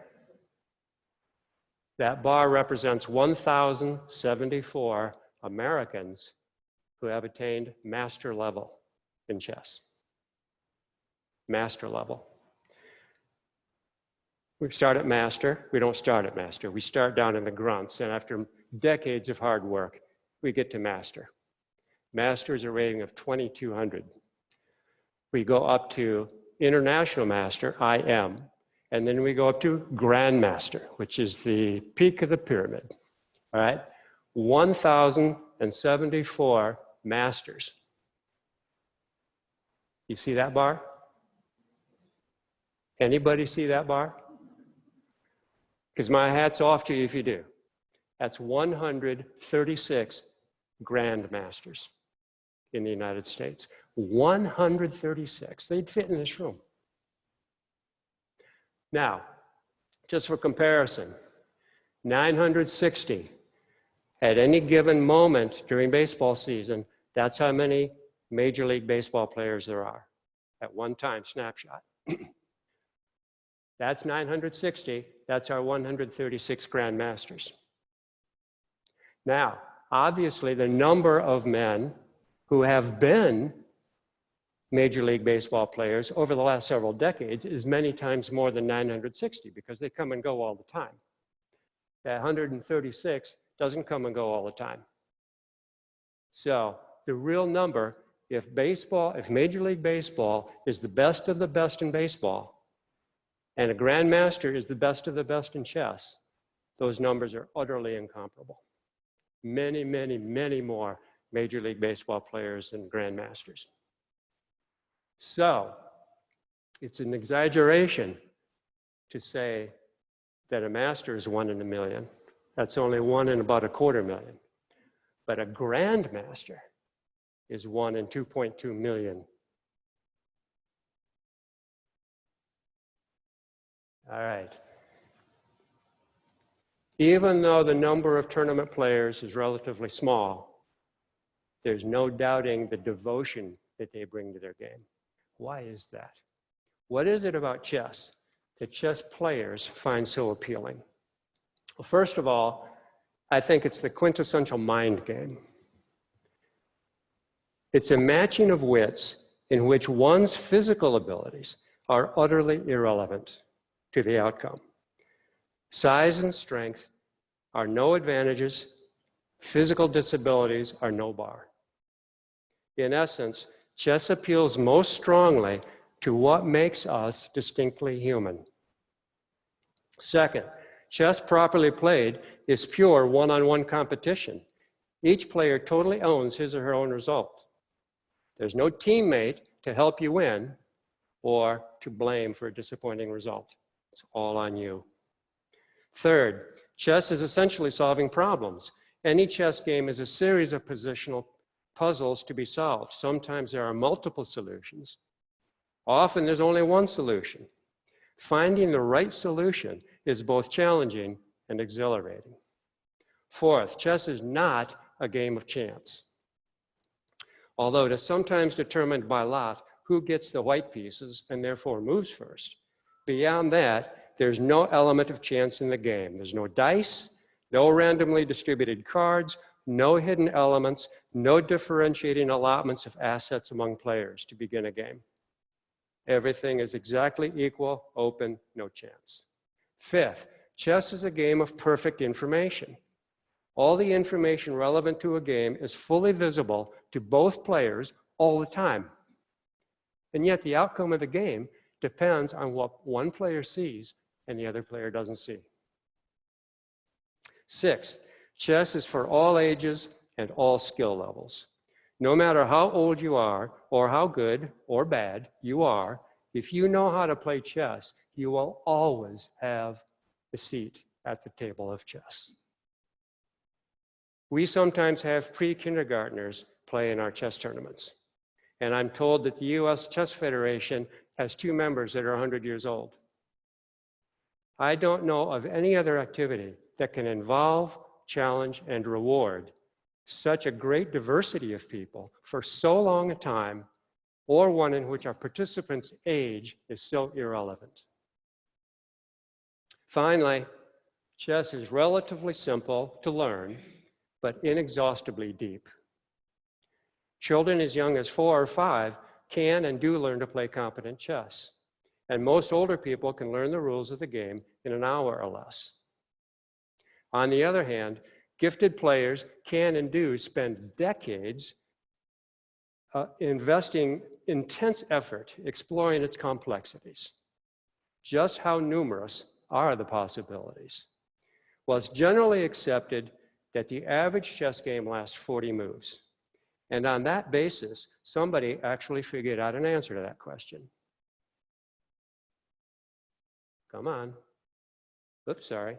That bar represents 1,074 Americans who have attained master level in chess. master level. We start at master. We don't start at master. We start down in the grunts, and after decades of hard work, we get to master. Master is a rating of 2,200. We go up to international master, IM, and then we go up to grandmaster, which is the peak of the pyramid. All right, 1,074 masters. You see that bar? Anybody see that bar? Because my hat's off to you if you do. That's 136 grandmasters in the United States. 136. They'd fit in this room. Now, just for comparison, 960 at any given moment during baseball season, that's how many Major League Baseball players there are at one time, snapshot. That's 960. That's our 136 grandmasters. Now, obviously, the number of men who have been Major League Baseball players over the last several decades is many times more than 960 because they come and go all the time. That 136 doesn't come and go all the time. So the real number, if Major League Baseball is the best of the best in baseball, and a grandmaster is the best of the best in chess, those numbers are utterly incomparable. Many, many, many more Major League Baseball players than grandmasters. So it's an exaggeration to say that a master is 1 in a million. That's only 1 in about 250,000. But a grandmaster is 1 in 2.2 million. All right. Even though the number of tournament players is relatively small, there's no doubting the devotion that they bring to their game. Why is that? What is it about chess that chess players find so appealing? Well, first of all, I think it's the quintessential mind game. It's a matching of wits in which one's physical abilities are utterly irrelevant to the outcome. Size and strength are no advantages. Physical disabilities are no bar. In essence, chess appeals most strongly to what makes us distinctly human. Second, chess properly played is pure one-on-one competition. Each player totally owns his or her own result. There's no teammate to help you win or to blame for a disappointing result. It's all on you. Third, chess is essentially solving problems. Any chess game is a series of positional puzzles to be solved. Sometimes there are multiple solutions. Often there's only one solution. Finding the right solution is both challenging and exhilarating. Fourth, chess is not a game of chance. Although it is sometimes determined by lot who gets the white pieces and therefore moves first. Beyond that, there's no element of chance in the game. There's no dice, no randomly distributed cards, no hidden elements, no differentiating allotments of assets among players to begin a game. Everything is exactly equal, open, no chance. Fifth, chess is a game of perfect information. All the information relevant to a game is fully visible to both players all the time. And yet the outcome of the game depends on what one player sees and the other player doesn't see. Sixth, chess is for all ages and all skill levels. No matter how old you are or how good or bad you are, if you know how to play chess, you will always have a seat at the table of chess. We sometimes have pre-kindergartners play in our chess tournaments. And I'm told that the US Chess Federation has 2 members that are 100 years old. I don't know of any other activity that can involve, challenge, and reward such a great diversity of people for so long a time, or one in which our participants' age is so irrelevant. Finally, chess is relatively simple to learn, but inexhaustibly deep. Children as young as 4 or 5 can and do learn to play competent chess. And most older people can learn the rules of the game in an hour or less. On the other hand, gifted players can and do spend decades investing intense effort exploring its complexities. Just how numerous are the possibilities? Well, it's generally accepted that the average chess game lasts 40 moves. And on that basis, somebody actually figured out an answer to that question. Come on. Oops, sorry.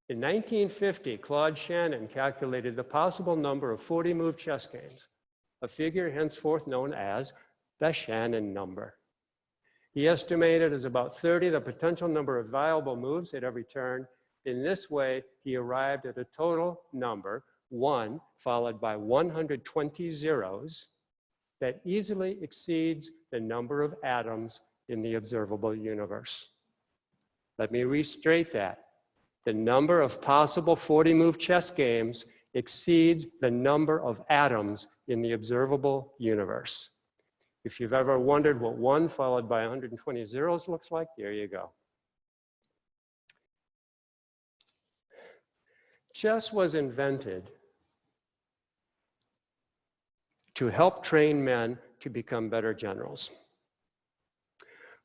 In 1950, Claude Shannon calculated the possible number of 40-move chess games, a figure henceforth known as the Shannon number. He estimated as about 30 the potential number of viable moves at every turn. In this way, he arrived at a total number, 1 followed by 120 zeros, that easily exceeds the number of atoms in the observable universe. Let me restate that. The number of possible 40-move chess games exceeds the number of atoms in the observable universe. If you've ever wondered what 1 followed by 120 zeros looks like, there you go. Chess was invented to help train men to become better generals.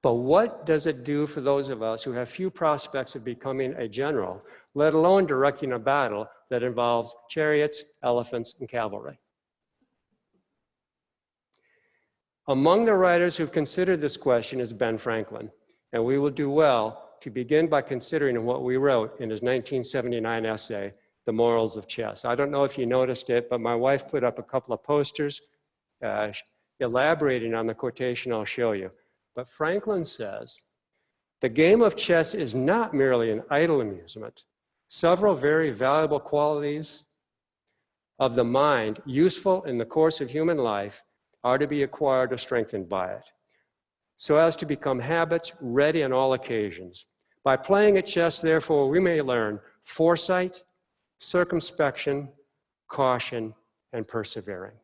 But what does it do for those of us who have few prospects of becoming a general, let alone directing a battle that involves chariots, elephants, and cavalry? Among the writers who've considered this question is Ben Franklin, and we will do well to begin by considering what we wrote in his 1979 essay, The Morals of Chess. I don't know if you noticed it, but my wife put up a couple of posters elaborating on the quotation I'll show you. But Franklin says, the game of chess is not merely an idle amusement. Several very valuable qualities of the mind useful in the course of human life are to be acquired or strengthened by it, so as to become habits ready on all occasions. By playing at chess, therefore, we may learn foresight, circumspection, caution, and persevering.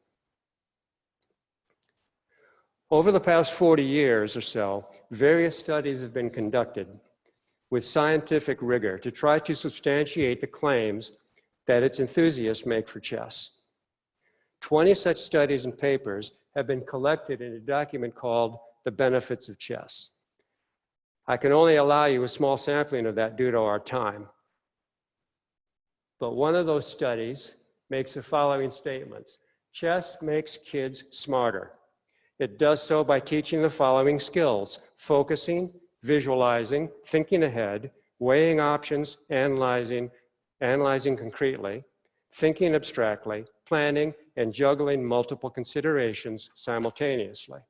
Over the past 40 years or so, various studies have been conducted with scientific rigor to try to substantiate the claims that its enthusiasts make for chess. 20 such studies and papers have been collected in a document called The Benefits of Chess. I can only allow you a small sampling of that due to our time. But one of those studies makes the following statements. Chess makes kids smarter. It does so by teaching the following skills: focusing, visualizing, thinking ahead, weighing options, analyzing concretely, thinking abstractly, planning, and juggling multiple considerations simultaneously.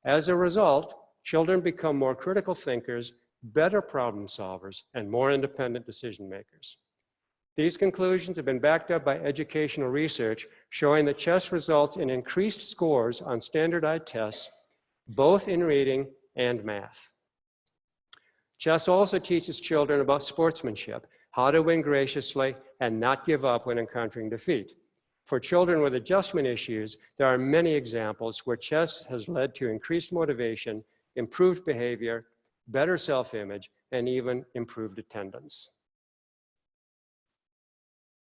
As a result, children become more critical thinkers, better problem solvers, and more independent decision makers. These conclusions have been backed up by educational research showing that chess results in increased scores on standardized tests, both in reading and math. Chess also teaches children about sportsmanship, how to win graciously and not give up when encountering defeat. For children with adjustment issues, there are many examples where chess has led to increased motivation, improved behavior, better self-image, and even improved attendance.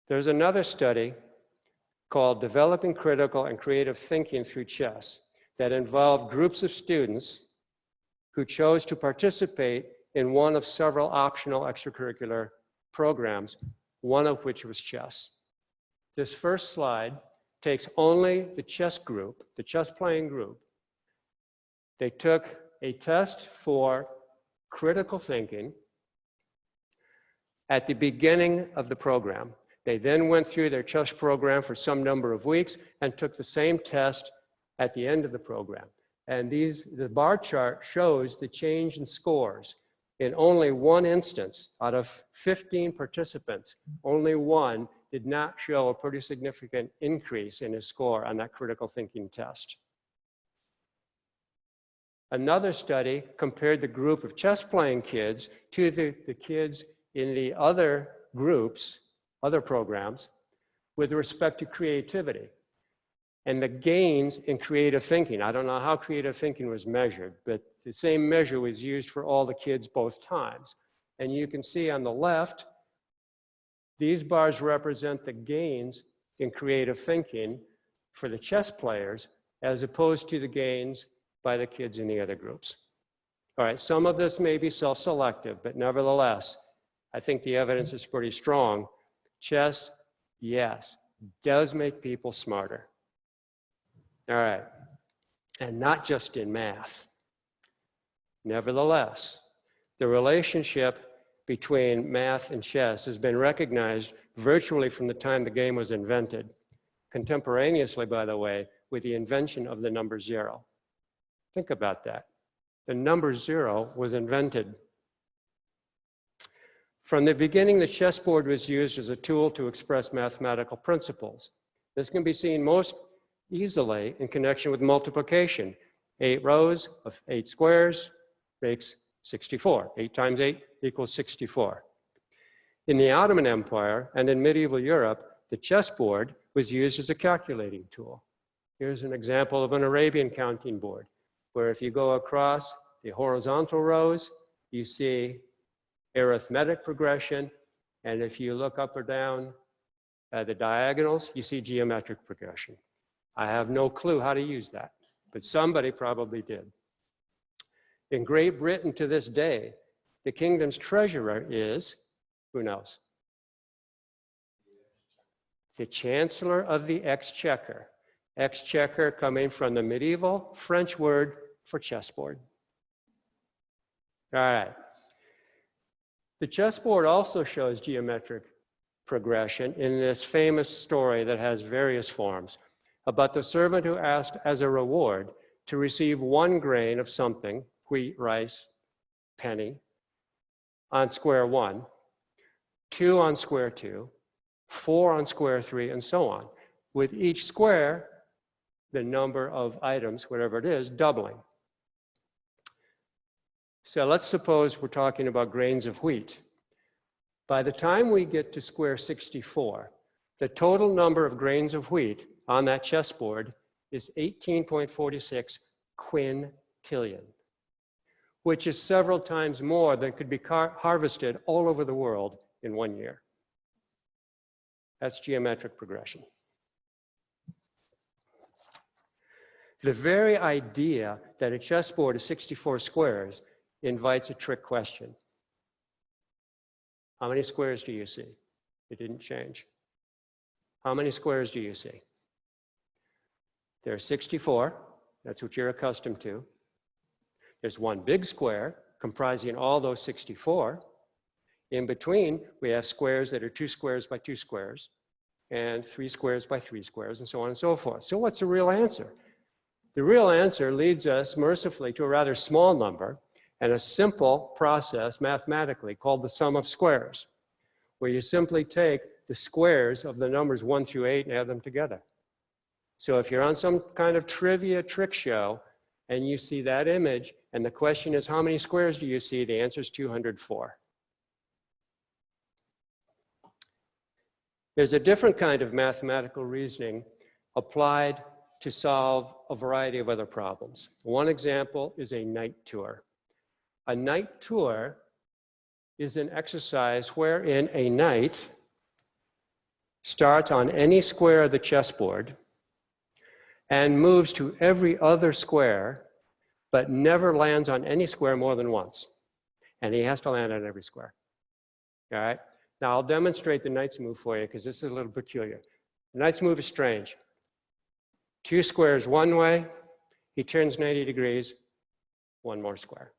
There's another study called Developing Critical and Creative Thinking Through Chess that involved groups of students who chose to participate in one of several optional extracurricular programs, one of which was chess. This first slide takes only the chess group, the chess playing group. They took a test for critical thinking at the beginning of the program. They then went through their chess program for some number of weeks and took the same test at the end of the program. And the bar chart shows the change in scores. In only one instance, out of 15 participants, only one did not show a pretty significant increase in his score on that critical thinking test. Another study compared the group of chess playing kids to the kids in the other groups, other programs, with respect to creativity. and the gains in creative thinking. I don't know how creative thinking was measured, but the same measure was used for all the kids both times. And you can see on the left, these bars represent the gains in creative thinking for the chess players, as opposed to the gains by the kids in the other groups. All right, some of this may be self-selective, but nevertheless, I think the evidence is pretty strong. Chess, yes, does make people smarter. All right, and not just in math. Nevertheless, the relationship between math and chess has been recognized virtually from the time the game was invented, contemporaneously, by the way, with the invention of the number 0. Think about that. The number 0 was invented. From the beginning, the chessboard was used as a tool to express mathematical principles. This can be seen most easily in connection with multiplication. 8 rows of 8 squares makes 64. 8 times 8 equals 64. In the Ottoman Empire and in medieval Europe, the chessboard was used as a calculating tool. Here's an example of an Arabian counting board, where if you go across the horizontal rows, you see arithmetic progression, and if you look up or down the diagonals, you see geometric progression. I have no clue how to use that, but somebody probably did. In Great Britain to this day, the kingdom's treasurer is, who knows? The Chancellor of the Exchequer. Exchequer coming from the medieval French word for chessboard. All right. The chessboard also shows geometric progression in this famous story that has various forms about the servant who asked as a reward to receive 1 grain of something, wheat, rice, penny, on square 1, 2 on square 2, 4 on square 3, and so on. With each square, the number of items, whatever it is, doubling. So let's suppose we're talking about grains of wheat. By the time we get to square 64, the total number of grains of wheat on that chessboard is 18.46 quintillion, which is several times more than could be harvested all over the world in 1 year. That's geometric progression. The very idea that a chessboard is 64 squares invites a trick question. How many squares do you see? It didn't change. How many squares do you see? There are 64. That's what you're accustomed to. There's one big square comprising all those 64. In between, we have squares that are 2 squares by 2 squares, and 3 squares by 3 squares, and so on and so forth. So what's the real answer? The real answer leads us mercifully to a rather small number and a simple process mathematically called the sum of squares, where you simply take the squares of the numbers 1 through 8 and add them together. So if you're on some kind of trivia trick show and you see that image and the question is how many squares do you see, the answer is 204. There's a different kind of mathematical reasoning applied to solve a variety of other problems. One example is a night tour. A night tour is an exercise wherein a knight starts on any square of the chessboard and moves to every other square, but never lands on any square more than once. And he has to land on every square. All right? Now I'll demonstrate the knight's move for you because this is a little peculiar. The knight's move is strange. 2 squares one way, he turns 90 degrees, 1 more square.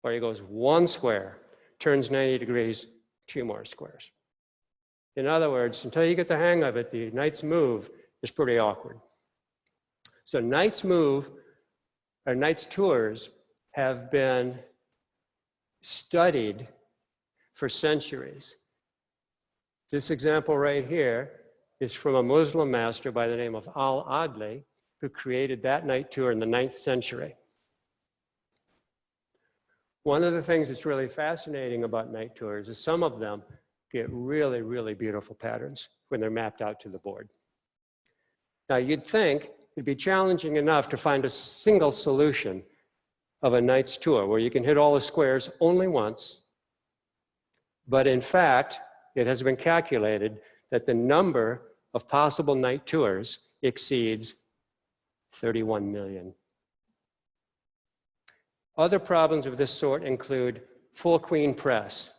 Or he goes 1 square, turns 90 degrees, 2 more squares. In other words, until you get the hang of it, the knight's move is pretty awkward. So knight's move, or knight's tours, have been studied for centuries. This example right here is from a Muslim master by the name of Al-Adli, who created that night tour in the 9th century. One of the things that's really fascinating about night tours is some of them get really, really beautiful patterns when they're mapped out to the board. Now, you'd think it'd be challenging enough to find a single solution of a Knight's Tour where you can hit all the squares only once. But in fact, it has been calculated that the number of possible Knight Tours exceeds 31 million. Other problems of this sort include full queen press.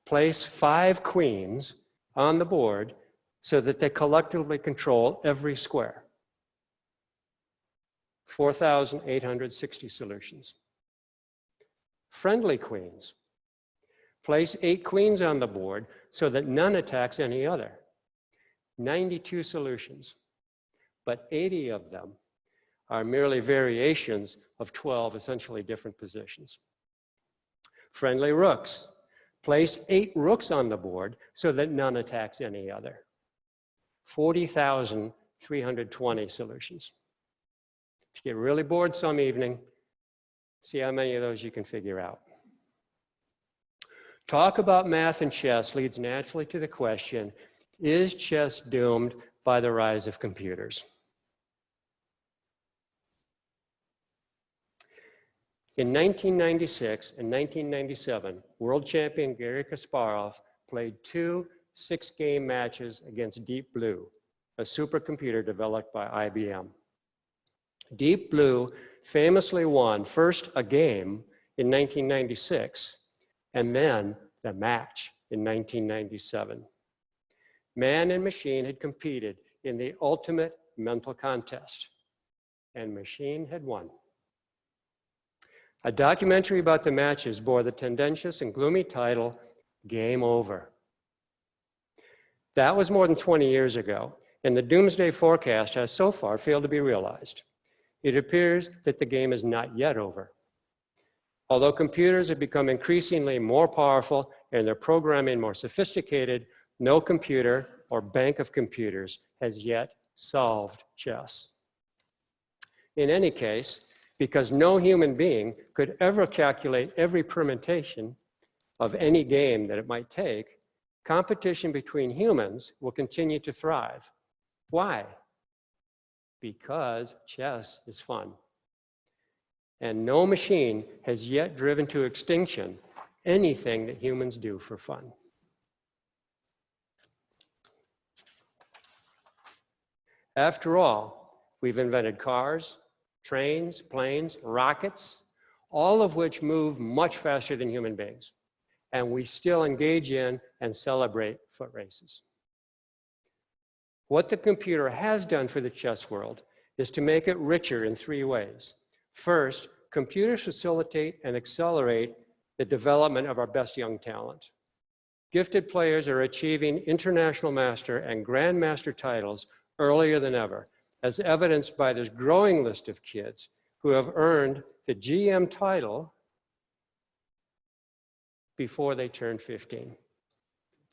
Place 5 queens on the board so that they collectively control every square. 4,860 solutions. Friendly queens. Place 8 queens on the board so that none attacks any other. 92 solutions, but 80 of them are merely variations of 12 essentially different positions. Friendly rooks. Place 8 rooks on the board so that none attacks any other. 40,320 solutions. If you get really bored some evening, see how many of those you can figure out. Talk about math and chess leads naturally to the question, is chess doomed by the rise of computers? In 1996 and 1997, world champion Garry Kasparov played 2 6-game matches against Deep Blue, a supercomputer developed by IBM. Deep Blue famously won first a game in 1996 and then the match in 1997. Man and machine had competed in the ultimate mental contest, and machine had won. A documentary about the matches bore the tendentious and gloomy title, Game Over. That was more than 20 years ago, and the doomsday forecast has so far failed to be realized. It appears that the game is not yet over. Although computers have become increasingly more powerful and their programming more sophisticated, no computer or bank of computers has yet solved chess. In any case, because no human being could ever calculate every permutation of any game that it might take, competition between humans will continue to thrive. Why? Because chess is fun. And no machine has yet driven to extinction anything that humans do for fun. After all, we've invented cars, trains, planes, rockets, all of which move much faster than human beings. And we still engage in and celebrate foot races. What the computer has done for the chess world is to make it richer in 3 ways. First, computers facilitate and accelerate the development of our best young talent. Gifted players are achieving international master and grandmaster titles earlier than ever, as evidenced by this growing list of kids who have earned the GM title before they turn 15.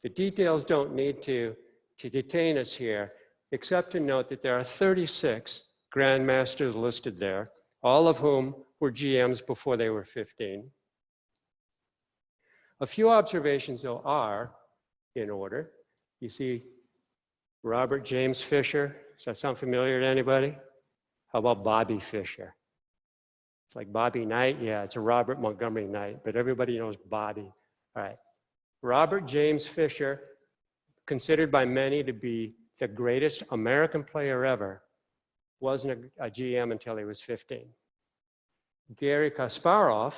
The details don't need to detain us here, except to note that there are 36 grandmasters listed there, all of whom were GMs before they were 15. A few observations, though, are in order. You see Robert James Fisher. Does that sound familiar to anybody? How about Bobby Fischer? It's like Bobby Knight. Yeah, it's a Robert Montgomery Knight, but everybody knows Bobby. All right. Robert James Fisher, considered by many to be the greatest American player ever, wasn't a GM until he was 15. Garry Kasparov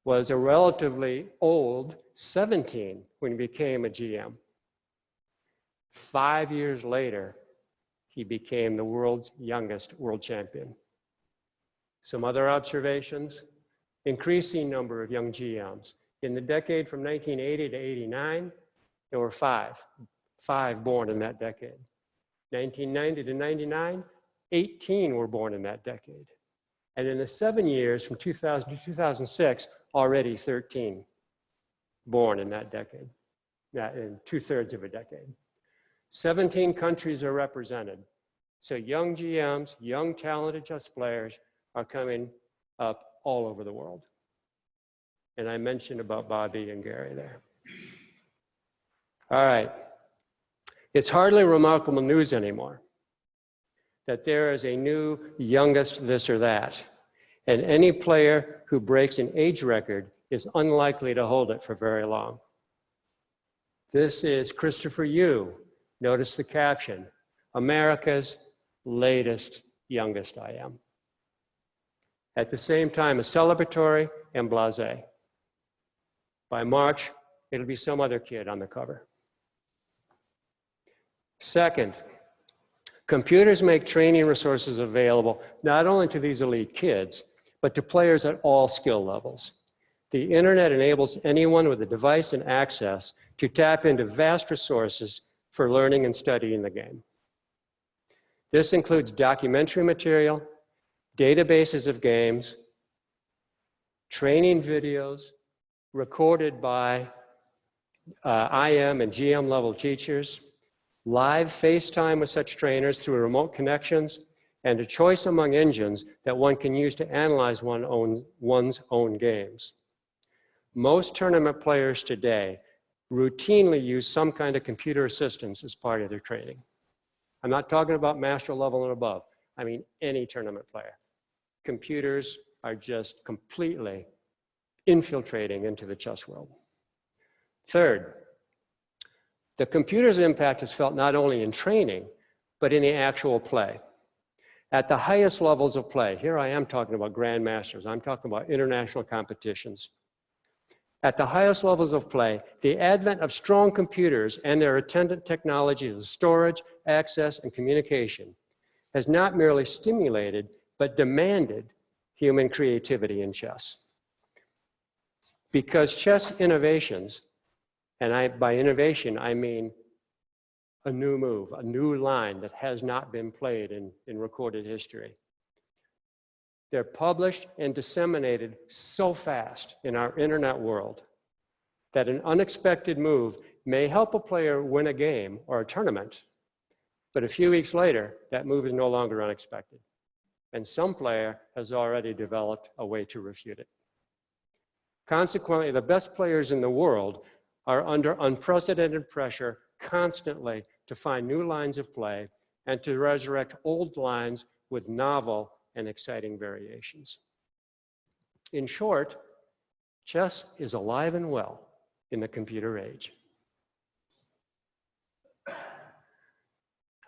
was a relatively old 17 when he became a GM. 5 years later, he became the world's youngest world champion. Some other observations: increasing number of young GMs. In the decade from 1980 to 89, there were 5 born in that decade. 1990 to 99, 18 were born in that decade. And in the 7 years from 2000 to 2006, already 13 born in that decade, in 2/3 of a decade. 17 countries are represented. So young GMs, young talented chess players are coming up all over the world. And I mentioned about Bobby and Garry there. All right. It's hardly remarkable news anymore. that there is a new youngest this or that, and any player who breaks an age record is unlikely to hold it for very long. This is Christopher Yu. Notice the caption, America's latest youngest I am. At the same time, a celebratory and blasé. By March, it'll be some other kid on the cover. Second, computers make training resources available not only to these elite kids, but to players at all skill levels. The internet enables anyone with a device and access to tap into vast resources for learning and studying the game. This includes documentary material, databases of games, training videos recorded by IM and GM level teachers, live FaceTime with such trainers through remote connections, and a choice among engines that one can use to analyze one's own games. Most tournament players today routinely use some kind of computer assistance as part of their training. I'm not talking about master level and above. I mean any tournament player. Computers are just completely infiltrating into the chess world. Third, the computer's impact is felt not only in training, but in the actual play. At the highest levels of play, here I am talking about grandmasters, I'm talking about international competitions. At the highest levels of play, the advent of strong computers and their attendant technologies of storage, access, and communication has not merely stimulated, but demanded human creativity in chess. Because chess innovations, and by innovation, I mean a new move, a new line that has not been played in recorded history. They're published and disseminated so fast in our internet world that an unexpected move may help a player win a game or a tournament, but a few weeks later, that move is no longer unexpected. And some player has already developed a way to refute it. Consequently, the best players in the world are under unprecedented pressure constantly to find new lines of play and to resurrect old lines with novel and exciting variations. In short, chess is alive and well in the computer age.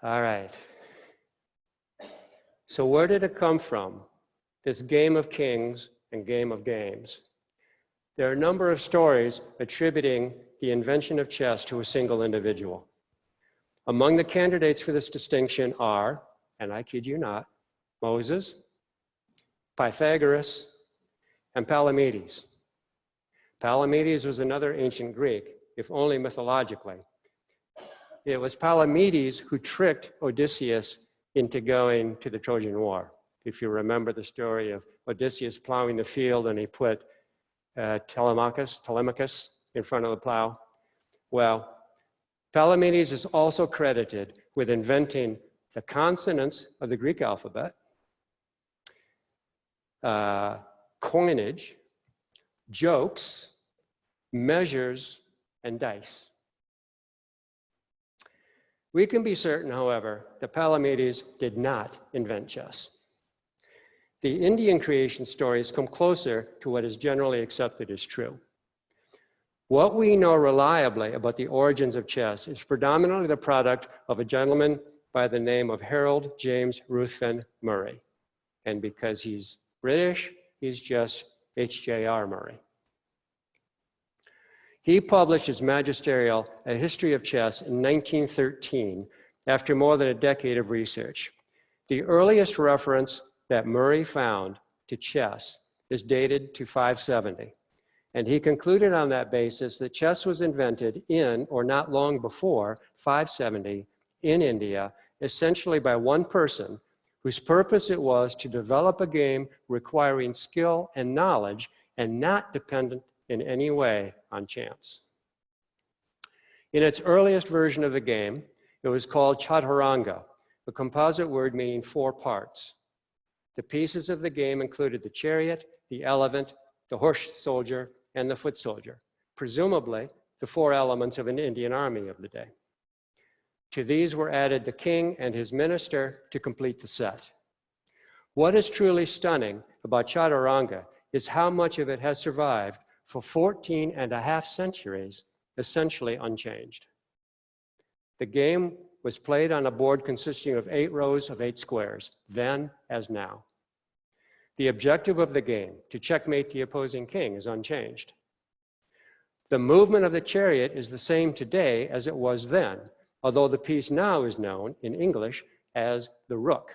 All right. So where did it come from, this game of kings and game of games? There are a number of stories attributing the invention of chess to a single individual. Among the candidates for this distinction are, and I kid you not, Moses, Pythagoras, and Palamedes. Palamedes was another ancient Greek, if only mythologically. It was Palamedes who tricked Odysseus into going to the Trojan War. If you remember the story of Odysseus plowing the field and he put Telemachus in front of the plow. Well, Palamedes is also credited with inventing the consonants of the Greek alphabet, coinage, jokes, measures, and dice. We can be certain, however, that Palamedes did not invent chess. The Indian creation stories come closer to what is generally accepted as true. What we know reliably about the origins of chess is predominantly the product of a gentleman by the name of Harold James Ruthven Murray. And because he's British, he's just H.J.R. Murray. He published his magisterial, A History of Chess, in 1913, after more than a decade of research. The earliest reference that Murray found to chess is dated to 570. And he concluded on that basis that chess was invented in, or not long before, 570 in India, essentially by one person whose purpose it was to develop a game requiring skill and knowledge and not dependent in any way on chance. In its earliest version of the game, it was called chaturanga, a composite word meaning 4 parts. The pieces of the game included the chariot, the elephant, the horse soldier, and the foot soldier, presumably the 4 elements of an Indian army of the day. To these were added the king and his minister to complete the set. What is truly stunning about Chaturanga is how much of it has survived for 14.5 centuries, essentially unchanged. The game was played on a board consisting of 8 rows of 8 squares, then as now. The objective of the game, to checkmate the opposing king, is unchanged. The movement of the chariot is the same today as it was then, although the piece now is known in English as the rook,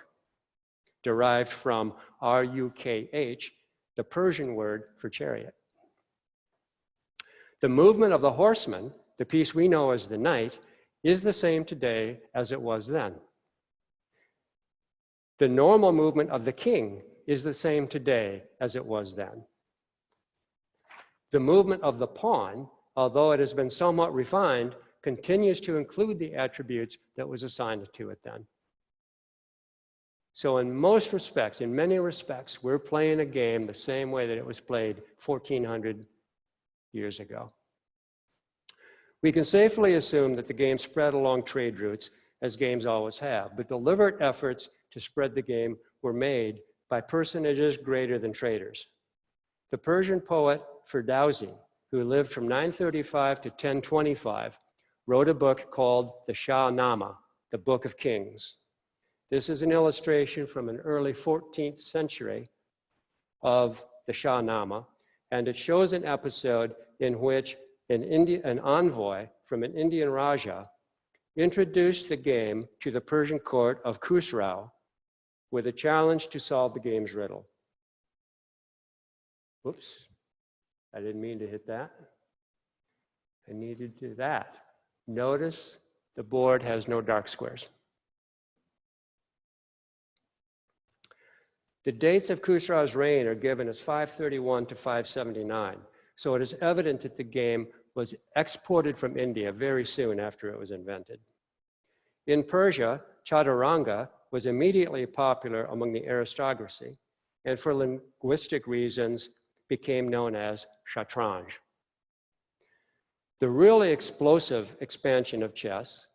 derived from R-U-K-H, the Persian word for chariot. The movement of the horseman, the piece we know as the knight, is the same today as it was then. The normal movement of the king is the same today as it was then. The movement of the pawn, although it has been somewhat refined, continues to include the attributes that was assigned to it then. So in most respects, in many respects, we're playing a game the same way that it was played 1400 years ago. We can safely assume that the game spread along trade routes, as games always have, but deliberate efforts to spread the game were made by personages greater than traders. The Persian poet Ferdowsi, who lived from 935 to 1025, wrote a book called the Shannon Number, the Book of Kings. This is an illustration from an early 14th century of the Shannon Number, and it shows an episode in which an envoy from an Indian Raja introduced the game to the Persian court of Khusrau with a challenge to solve the game's riddle. Whoops, I didn't mean to hit that. I needed to do that. Notice the board has no dark squares. The dates of Khusrau's reign are given as 531 to 579, so it is evident that the game was exported from India very soon after it was invented. In Persia, Chaturanga was immediately popular among the aristocracy, and for linguistic reasons became known as Shatranj. The really explosive expansion of chess,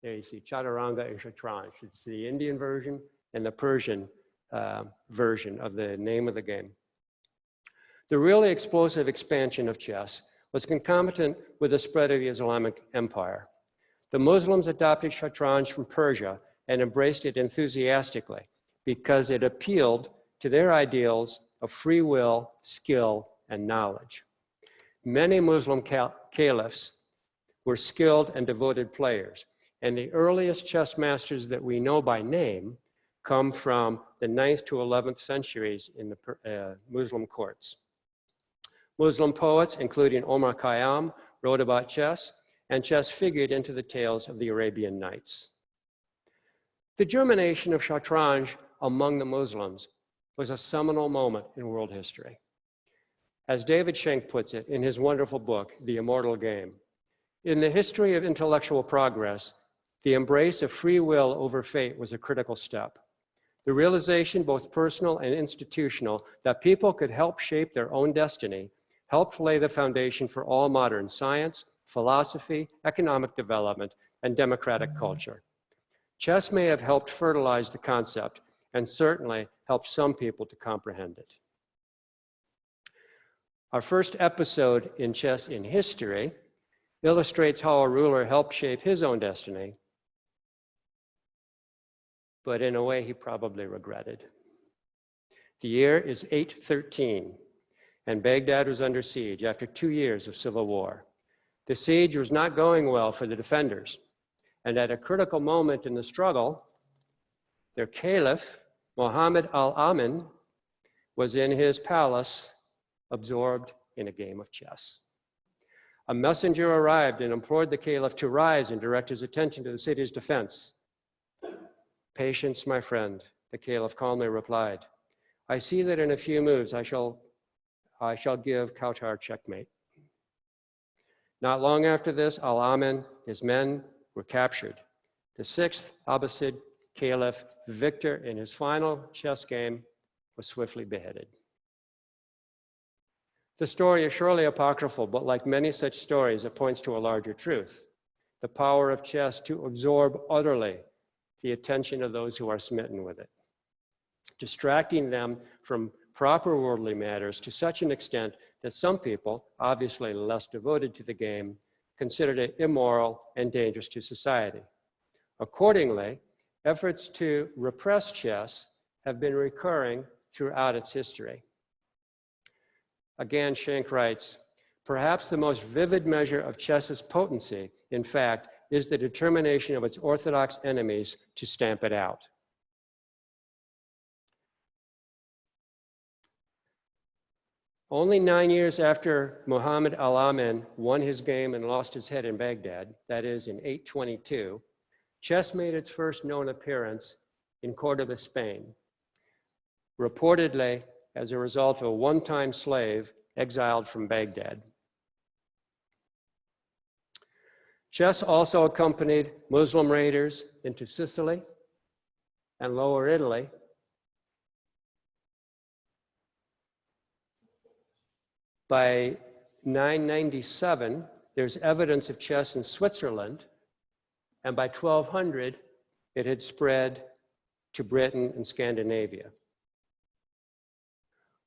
there you see Chaturanga and Shatranj. It's the Indian version and the Persian version of the name of the game. The really explosive expansion of chess was concomitant with the spread of the Islamic Empire. The Muslims adopted Shatranj from Persia and embraced it enthusiastically because it appealed to their ideals of free will, skill, and knowledge. Many Muslim caliphs were skilled and devoted players, and the earliest chess masters that we know by name come from the 9th to 11th centuries in the Muslim courts. Muslim poets, including Omar Khayyam, wrote about chess, and chess figured into the tales of the Arabian Nights. The germination of Shatranj among the Muslims was a seminal moment in world history. As David Schenck puts it in his wonderful book, The Immortal Game, in the history of intellectual progress, the embrace of free will over fate was a critical step. The realization, both personal and institutional, that people could help shape their own destiny helped lay the foundation for all modern science, philosophy, economic development, and democratic culture. Chess may have helped fertilize the concept and certainly helped some people to comprehend it. Our first episode in Chess in History illustrates how a ruler helped shape his own destiny, but in a way he probably regretted. The year is 813, and Baghdad was under siege after 2 years of civil war. The siege was not going well for the defenders, and at a critical moment in the struggle, their caliph, Muhammad al-Amin, was in his palace, absorbed in a game of chess. A messenger arrived and implored the caliph to rise and direct his attention to the city's defense. "Patience, my friend," the caliph calmly replied. "I see that in a few moves I shall give Kautar checkmate." Not long after this, Al-Amin, his men were captured. The 6th Abbasid caliph, victor in his final chess game, was swiftly beheaded. The story is surely apocryphal, but like many such stories, it points to a larger truth. the power of chess to absorb utterly the attention of those who are smitten with it, distracting them from proper worldly matters to such an extent that some people, obviously less devoted to the game, considered it immoral and dangerous to society. Accordingly, efforts to repress chess have been recurring throughout its history. Again, Schenck writes, perhaps the most vivid measure of chess's potency, in fact, is the determination of its orthodox enemies to stamp it out. Only 9 years after Muhammad al-Amin won his game and lost his head in Baghdad, that is in 822, chess made its first known appearance in Cordoba, Spain, reportedly as a result of a one-time slave exiled from Baghdad. Chess also accompanied Muslim raiders into Sicily and Lower Italy. By 997, there's evidence of chess in Switzerland, and by 1200, it had spread to Britain and Scandinavia.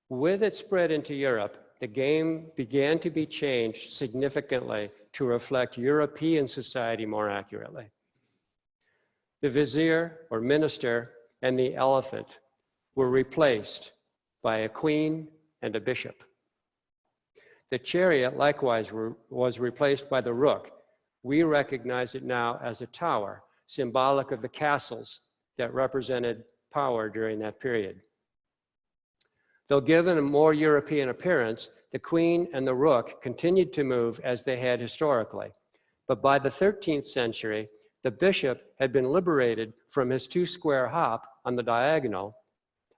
With its spread into Europe, the game began to be changed significantly to reflect European society more accurately. The vizier or minister and the elephant were replaced by a queen and a bishop. The chariot likewise was replaced by the rook. We recognize it now as a tower, symbolic of the castles that represented power during that period. Though given a more European appearance, the queen and the rook continued to move as they had historically. But by the 13th century, the bishop had been liberated from his two-square hop on the diagonal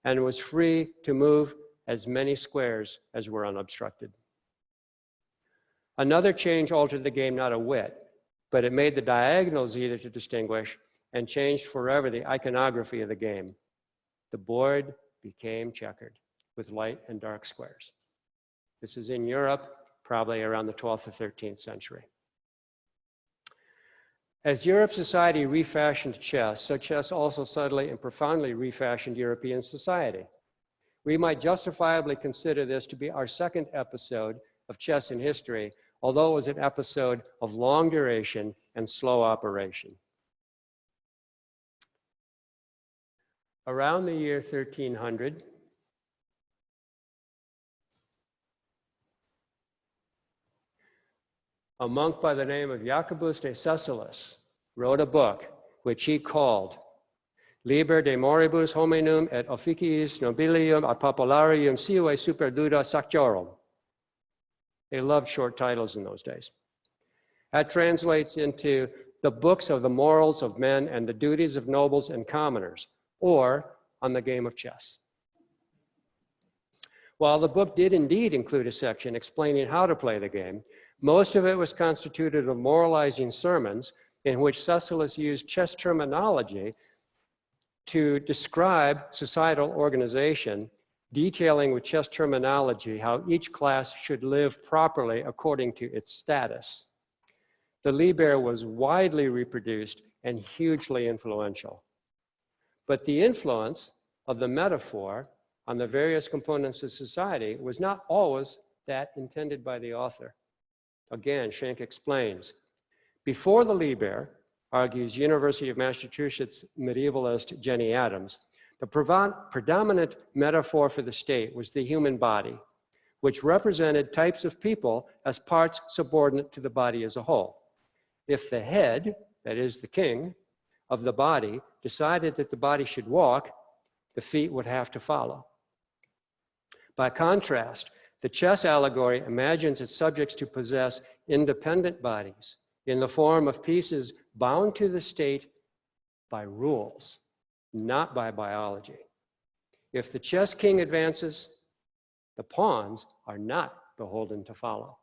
and was free to move as many squares as were unobstructed. Another change altered the game not a whit, but it made the diagonals easier to distinguish and changed forever the iconography of the game. The board became checkered with light and dark squares. This is in Europe, probably around the 12th or 13th century. As Europe society refashioned chess, so chess also subtly and profoundly refashioned European society. We might justifiably consider this to be our second episode of chess in history, although it was an episode of long duration and slow operation. Around the year 1300, a monk by the name of Jacobus de Cecilis wrote a book which he called Liber de moribus hominum et officiis nobilium a popularium sive super duda saciorum. They loved short titles in those days. That translates into the books of the morals of men and the duties of nobles and commoners, or on the game of chess. While the book did indeed include a section explaining how to play the game, most of it was constituted of moralizing sermons in which Cecilis used chess terminology to describe societal organization, detailing with chess terminology how each class should live properly according to its status. The Liber was widely reproduced and hugely influential. But the influence of the metaphor on the various components of society was not always that intended by the author. Again, Schenck explains, before the Liber, argues University of Massachusetts medievalist Jenny Adams, the predominant metaphor for the state was the human body, which represented types of people as parts subordinate to the body as a whole. If the head, that is the king, of the body decided that the body should walk, the feet would have to follow. By contrast, the chess allegory imagines its subjects to possess independent bodies in the form of pieces bound to the state by rules, not by biology. If the chess king advances, the pawns are not beholden to follow.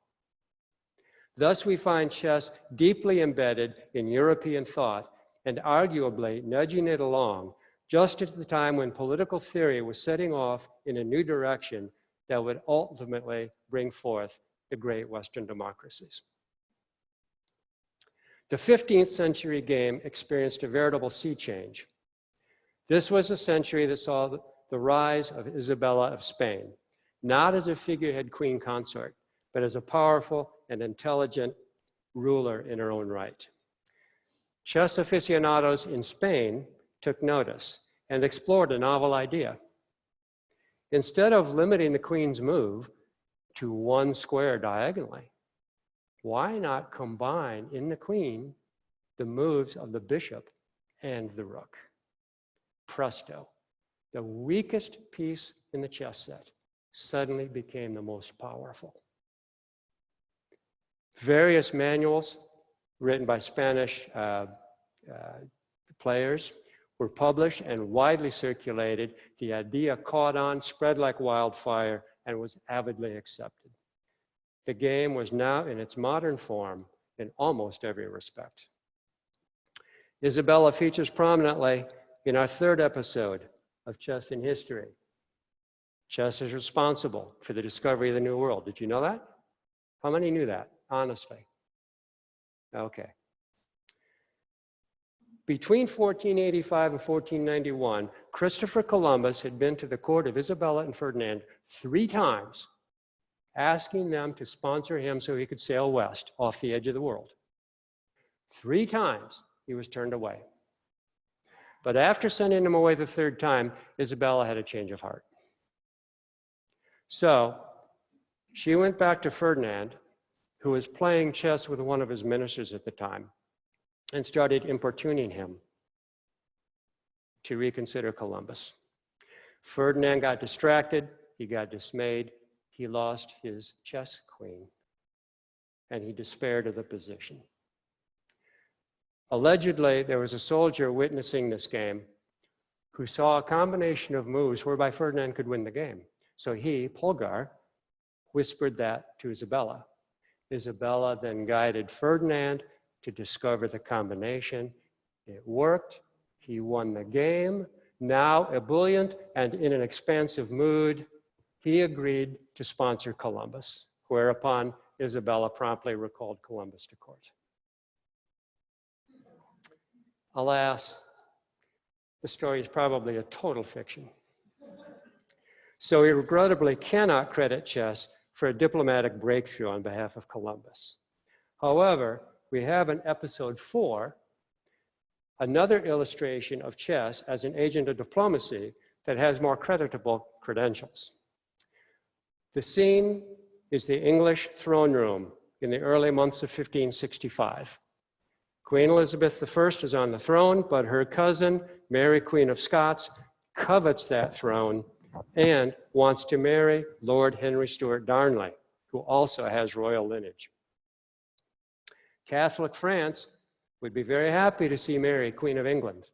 Thus, we find chess deeply embedded in European thought and arguably nudging it along just at the time when political theory was setting off in a new direction that would ultimately bring forth the great Western democracies. The 15th century game experienced a veritable sea change. This was a century that saw the rise of Isabella of Spain, not as a figurehead queen consort, but as a powerful and intelligent ruler in her own right. Chess aficionados in Spain took notice and explored a novel idea. Instead of limiting the queen's move to one square diagonally, why not combine in the queen the moves of the bishop and the rook? Presto, the weakest piece in the chess set suddenly became the most powerful. Various manuals written by Spanish players were published and widely circulated. The idea caught on, spread like wildfire, and was avidly accepted. The game was now in its modern form in almost every respect. Isabella features prominently in our third episode of Chess in History. Chess is responsible for the discovery of the New World. Did you know that? How many knew that, honestly? Okay. Between 1485 and 1491, Christopher Columbus had been to the court of Isabella and Ferdinand 3 times, asking them to sponsor him so he could sail west off the edge of the world. 3 times he was turned away. But after sending him away the 3rd time, Isabella had a change of heart. So she went back to Ferdinand, who was playing chess with one of his ministers at the time, and started importuning him to reconsider Columbus. Ferdinand got distracted, he got dismayed, he lost his chess queen, and he despaired of the position. Allegedly, there was a soldier witnessing this game who saw a combination of moves whereby Ferdinand could win the game. So he, Kilgore, whispered that to Isabella. Isabella then guided Ferdinand to discover the combination. It worked. He won the game. Now, ebullient and in an expansive mood, he agreed to sponsor Columbus, whereupon Isabella promptly recalled Columbus to court. Alas, the story is probably a total fiction. So we regrettably cannot credit chess for a diplomatic breakthrough on behalf of Columbus. However, we have in episode 4 another illustration of chess as an agent of diplomacy that has more creditable credentials. The scene is the English throne room in the early months of 1565. Queen Elizabeth I is on the throne, but her cousin, Mary, Queen of Scots, covets that throne and wants to marry Lord Henry Stuart Darnley, who also has royal lineage. Catholic France would be very happy to see Mary, Queen of England.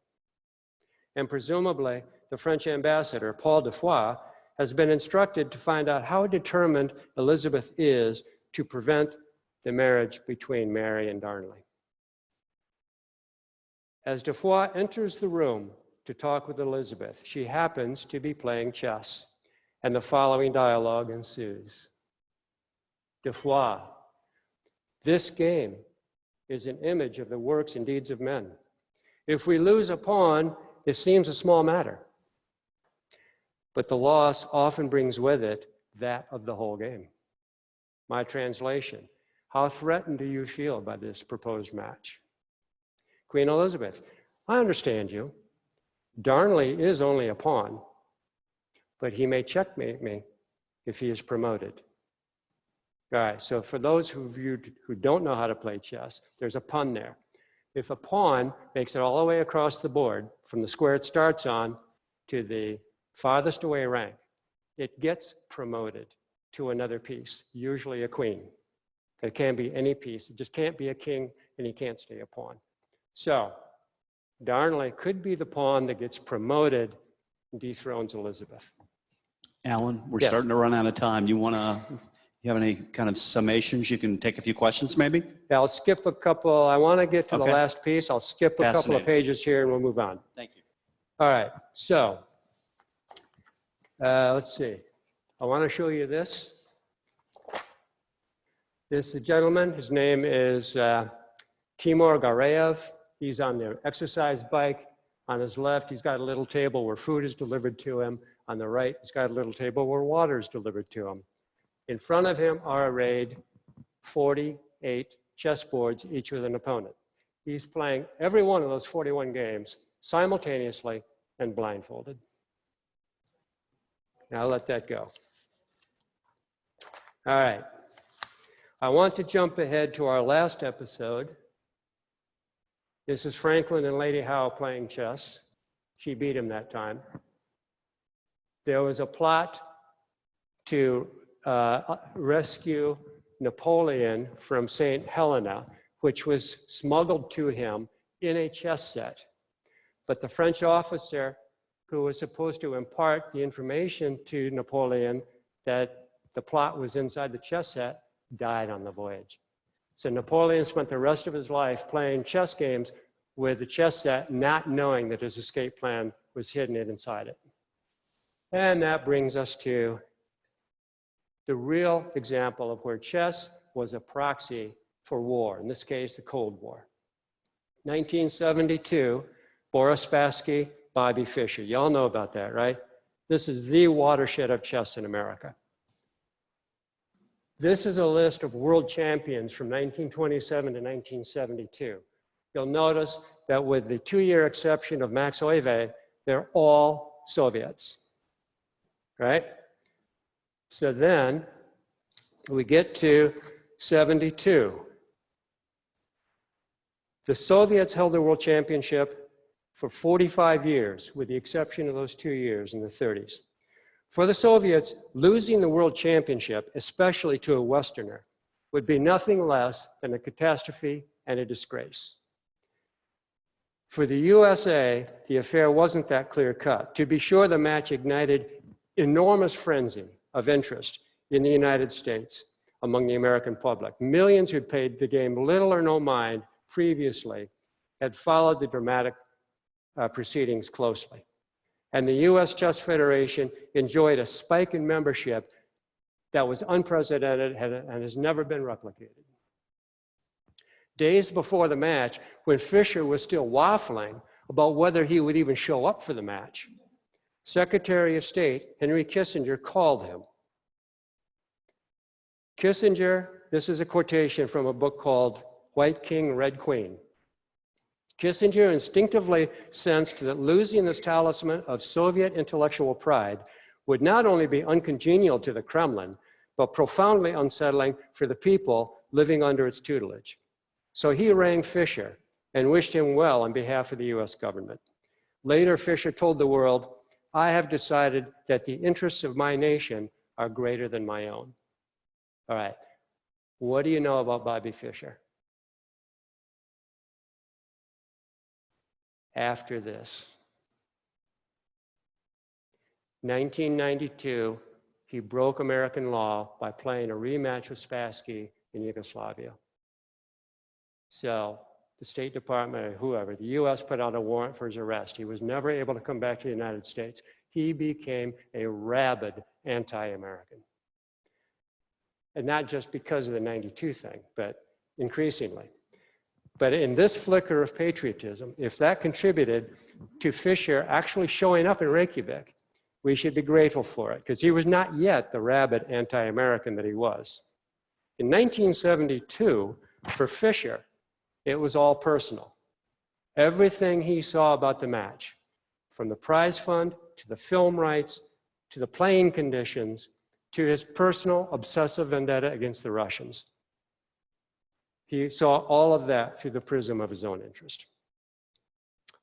And presumably, the French ambassador, Paul de Foix, has been instructed to find out how determined Elizabeth is to prevent the marriage between Mary and Darnley. As de Foix enters the room to talk with Elizabeth, she happens to be playing chess, and the following dialogue ensues. De Foix, this game is an image of the works and deeds of men. If we lose a pawn, it seems a small matter, but the loss often brings with it that of the whole game. My translation, how threatened do you feel by this proposed match? Queen Elizabeth, I understand you. Darnley is only a pawn, but he may checkmate me if he is promoted. All right, so for those who don't know how to play chess, there's a pun there. If a pawn makes it all the way across the board, from the square it starts on to the farthest away rank, it gets promoted to another piece, usually a queen. It can be any piece. It just can't be a king, and he can't stay a pawn. So Darnley could be the pawn that gets promoted and dethrones Elizabeth. Alan, we're Yes. starting to run out of time. You have any kind of summations? You can take a few questions maybe? Yeah, I'll skip a couple. I want to get to the Okay. last piece. I'll skip a couple of Fascinating. pages here and we'll move on. Thank you. All right, so let's see. I want to show you this. This is a gentleman. His name is Timur Gareev, he's on the exercise bike. On his left, he's got a little table where food is delivered to him. On the right, he's got a little table where water is delivered to him. In front of him are arrayed 48 chessboards, each with an opponent. He's playing every one of those 41 games simultaneously and blindfolded. Now let that go. All right. I want to jump ahead to our last episode. This is Franklin and Lady Howe playing chess. She beat him that time. There was a plot to rescue Napoleon from St. Helena, which was smuggled to him in a chess set. But the French officer who was supposed to impart the information to Napoleon that the plot was inside the chess set died on the voyage. So Napoleon spent the rest of his life playing chess games with the chess set, not knowing that his escape plan was hidden inside it. And that brings us to the real example of where chess was a proxy for war, in this case, the Cold War. 1972, Boris Spassky, Bobby Fischer. You all know about that, right? This is the watershed of chess in America. This is a list of world champions from 1927 to 1972. You'll notice that with the 2-year exception of Max Euwe, they're all Soviets, right? So then we get to 72. The Soviets held the world championship for 45 years, with the exception of those 2 years in the 30s. For the Soviets, losing the world championship, especially to a Westerner, would be nothing less than a catastrophe and a disgrace. For the USA, the affair wasn't that clear-cut. To be sure, the match ignited enormous frenzy of interest in the United States among the American public. Millions who'd paid the game little or no mind previously had followed the dramatic proceedings closely. And the US Chess Federation enjoyed a spike in membership that was unprecedented and has never been replicated. Days before the match, when Fischer was still waffling about whether he would even show up for the match, Secretary of State Henry Kissinger called him. Kissinger, this is a quotation from a book called White King, Red Queen. Kissinger instinctively sensed that losing this talisman of Soviet intellectual pride would not only be uncongenial to the Kremlin, but profoundly unsettling for the people living under its tutelage. So he rang Fischer and wished him well on behalf of the US government. Later, Fischer told the world, "I have decided that the interests of my nation are greater than my own." All right, what do you know about Bobby Fischer? After this, 1992, he broke American law by playing a rematch with Spassky in Yugoslavia. So the State Department or whoever, the US put out a warrant for his arrest. He was never able to come back to the United States. He became a rabid anti-American. And not just because of the 92 thing, but increasingly. But in this flicker of patriotism, if that contributed to Fischer actually showing up in Reykjavik, we should be grateful for it, because he was not yet the rabid anti-American that he was. In 1972, for Fischer, it was all personal. Everything he saw about the match, from the prize fund, to the film rights, to the playing conditions, to his personal obsessive vendetta against the Russians. He saw all of that through the prism of his own interest.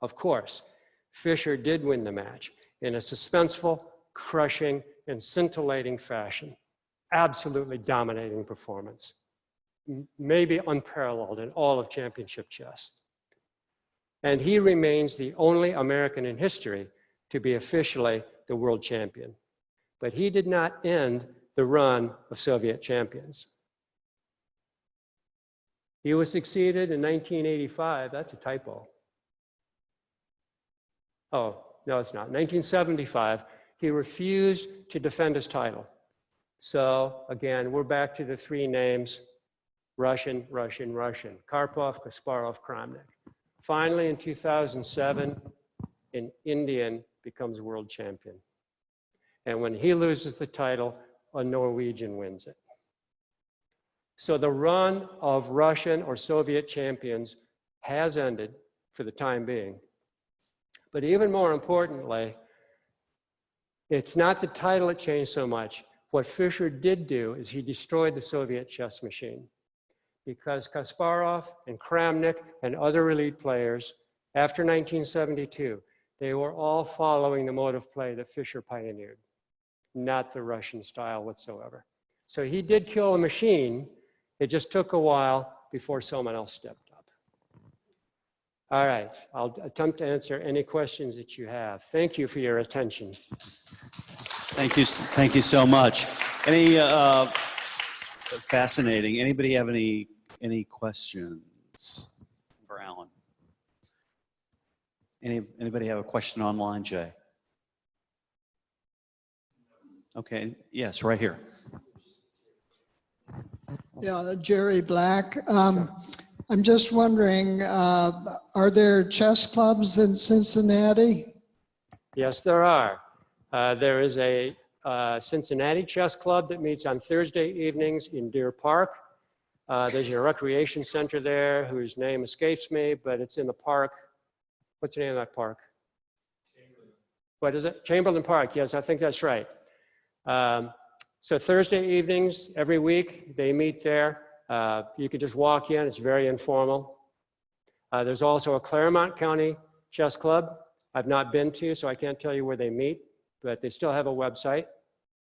Of course, Fischer did win the match in a suspenseful, crushing, and scintillating fashion. Absolutely dominating performance. Maybe unparalleled in all of championship chess. And he remains the only American in history to be officially the world champion. But he did not end the run of Soviet champions. He was succeeded in 1985, that's a typo. Oh, no, it's not. 1975, he refused to defend his title. So again, we're back to the three names Russian, Russian, Russian. Karpov, Kasparov, Kramnik. Finally, in 2007, an Indian becomes world champion. And when he loses the title, a Norwegian wins it. So the run of Russian or Soviet champions has ended for the time being. But even more importantly, it's not the title that changed so much. What Fischer did do is he destroyed the Soviet chess machine, because Kasparov and Kramnik and other elite players, after 1972, they were all following the mode of play that Fischer pioneered, not the Russian style whatsoever. So he did kill a machine. It just took a while before someone else stepped up. All right, I'll attempt to answer any questions that you have. Thank you for your attention. Thank you so much. Any fascinating? Anybody have any questions for Alan? Anybody have a question online, Jay? Okay, yes, right here. Yeah, Jerry Black. I'm just wondering, are there chess clubs in Cincinnati? Yes, there are. There is a Cincinnati Chess Club that meets on Thursday evenings in Deer Park. There's a recreation center there whose name escapes me, but it's in the park. What's the name of that park? Chamberlain. What is it? Chamberlain Park. Yes, I think that's right. So Thursday evenings, every week, they meet there. You can just walk in. It's very informal. There's also a Claremont County Chess Club I've not been to, so I can't tell you where they meet, but they still have a website,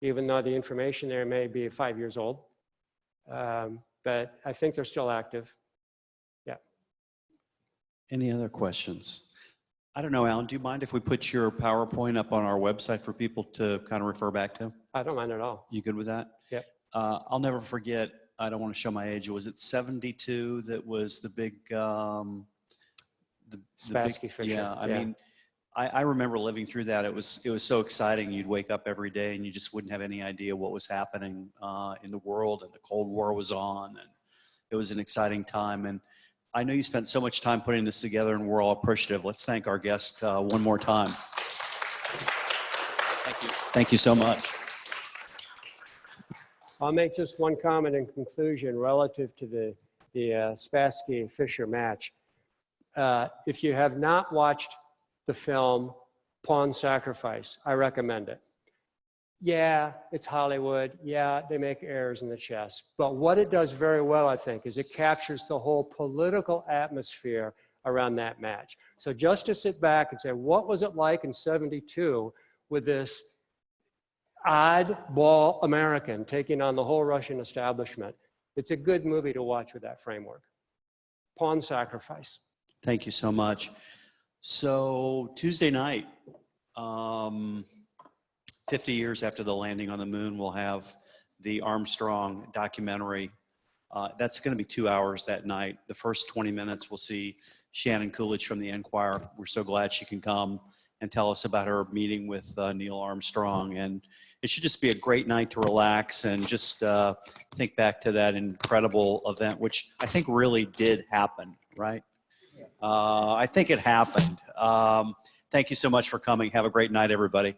even though the information there may be 5 years old. But I think they're still active. Yeah. Any other questions? I don't know, Alan, do you mind if we put your PowerPoint up on our website for people to kind of refer back to? I don't mind at all. You good with that? Yep. I'll never forget, I don't want to show my age, was it 72 that was the big, Spassky Fischer. Yeah, I mean, I remember living through that. It was so exciting. You'd wake up every day and you just wouldn't have any idea what was happening in the world, and the Cold War was on, and it was an exciting time. And I know you spent so much time putting this together, and we're all appreciative. Let's thank our guest one more time. Thank you. Thank you so much. I'll make just one comment in conclusion relative to the Spassky-Fischer match. If you have not watched the film Pawn Sacrifice, I recommend it. Yeah, it's Hollywood. Yeah, they make errors in the chess. But what it does very well, I think, is it captures the whole political atmosphere around that match. So just to sit back and say, what was it like in '72 with this oddball American taking on the whole Russian establishment? It's a good movie to watch with that framework. Pawn Sacrifice. Thank you so much. So Tuesday night, 50 years after the landing on the moon, we'll have the Armstrong documentary. That's going to be 2 hours that night. The first 20 minutes, we'll see Shannon Coolidge from the Enquirer. We're so glad she can come and tell us about her meeting with Neil Armstrong. And it should just be a great night to relax and just think back to that incredible event, which I think really did happen, right? I think it happened. Thank you so much for coming. Have a great night, everybody.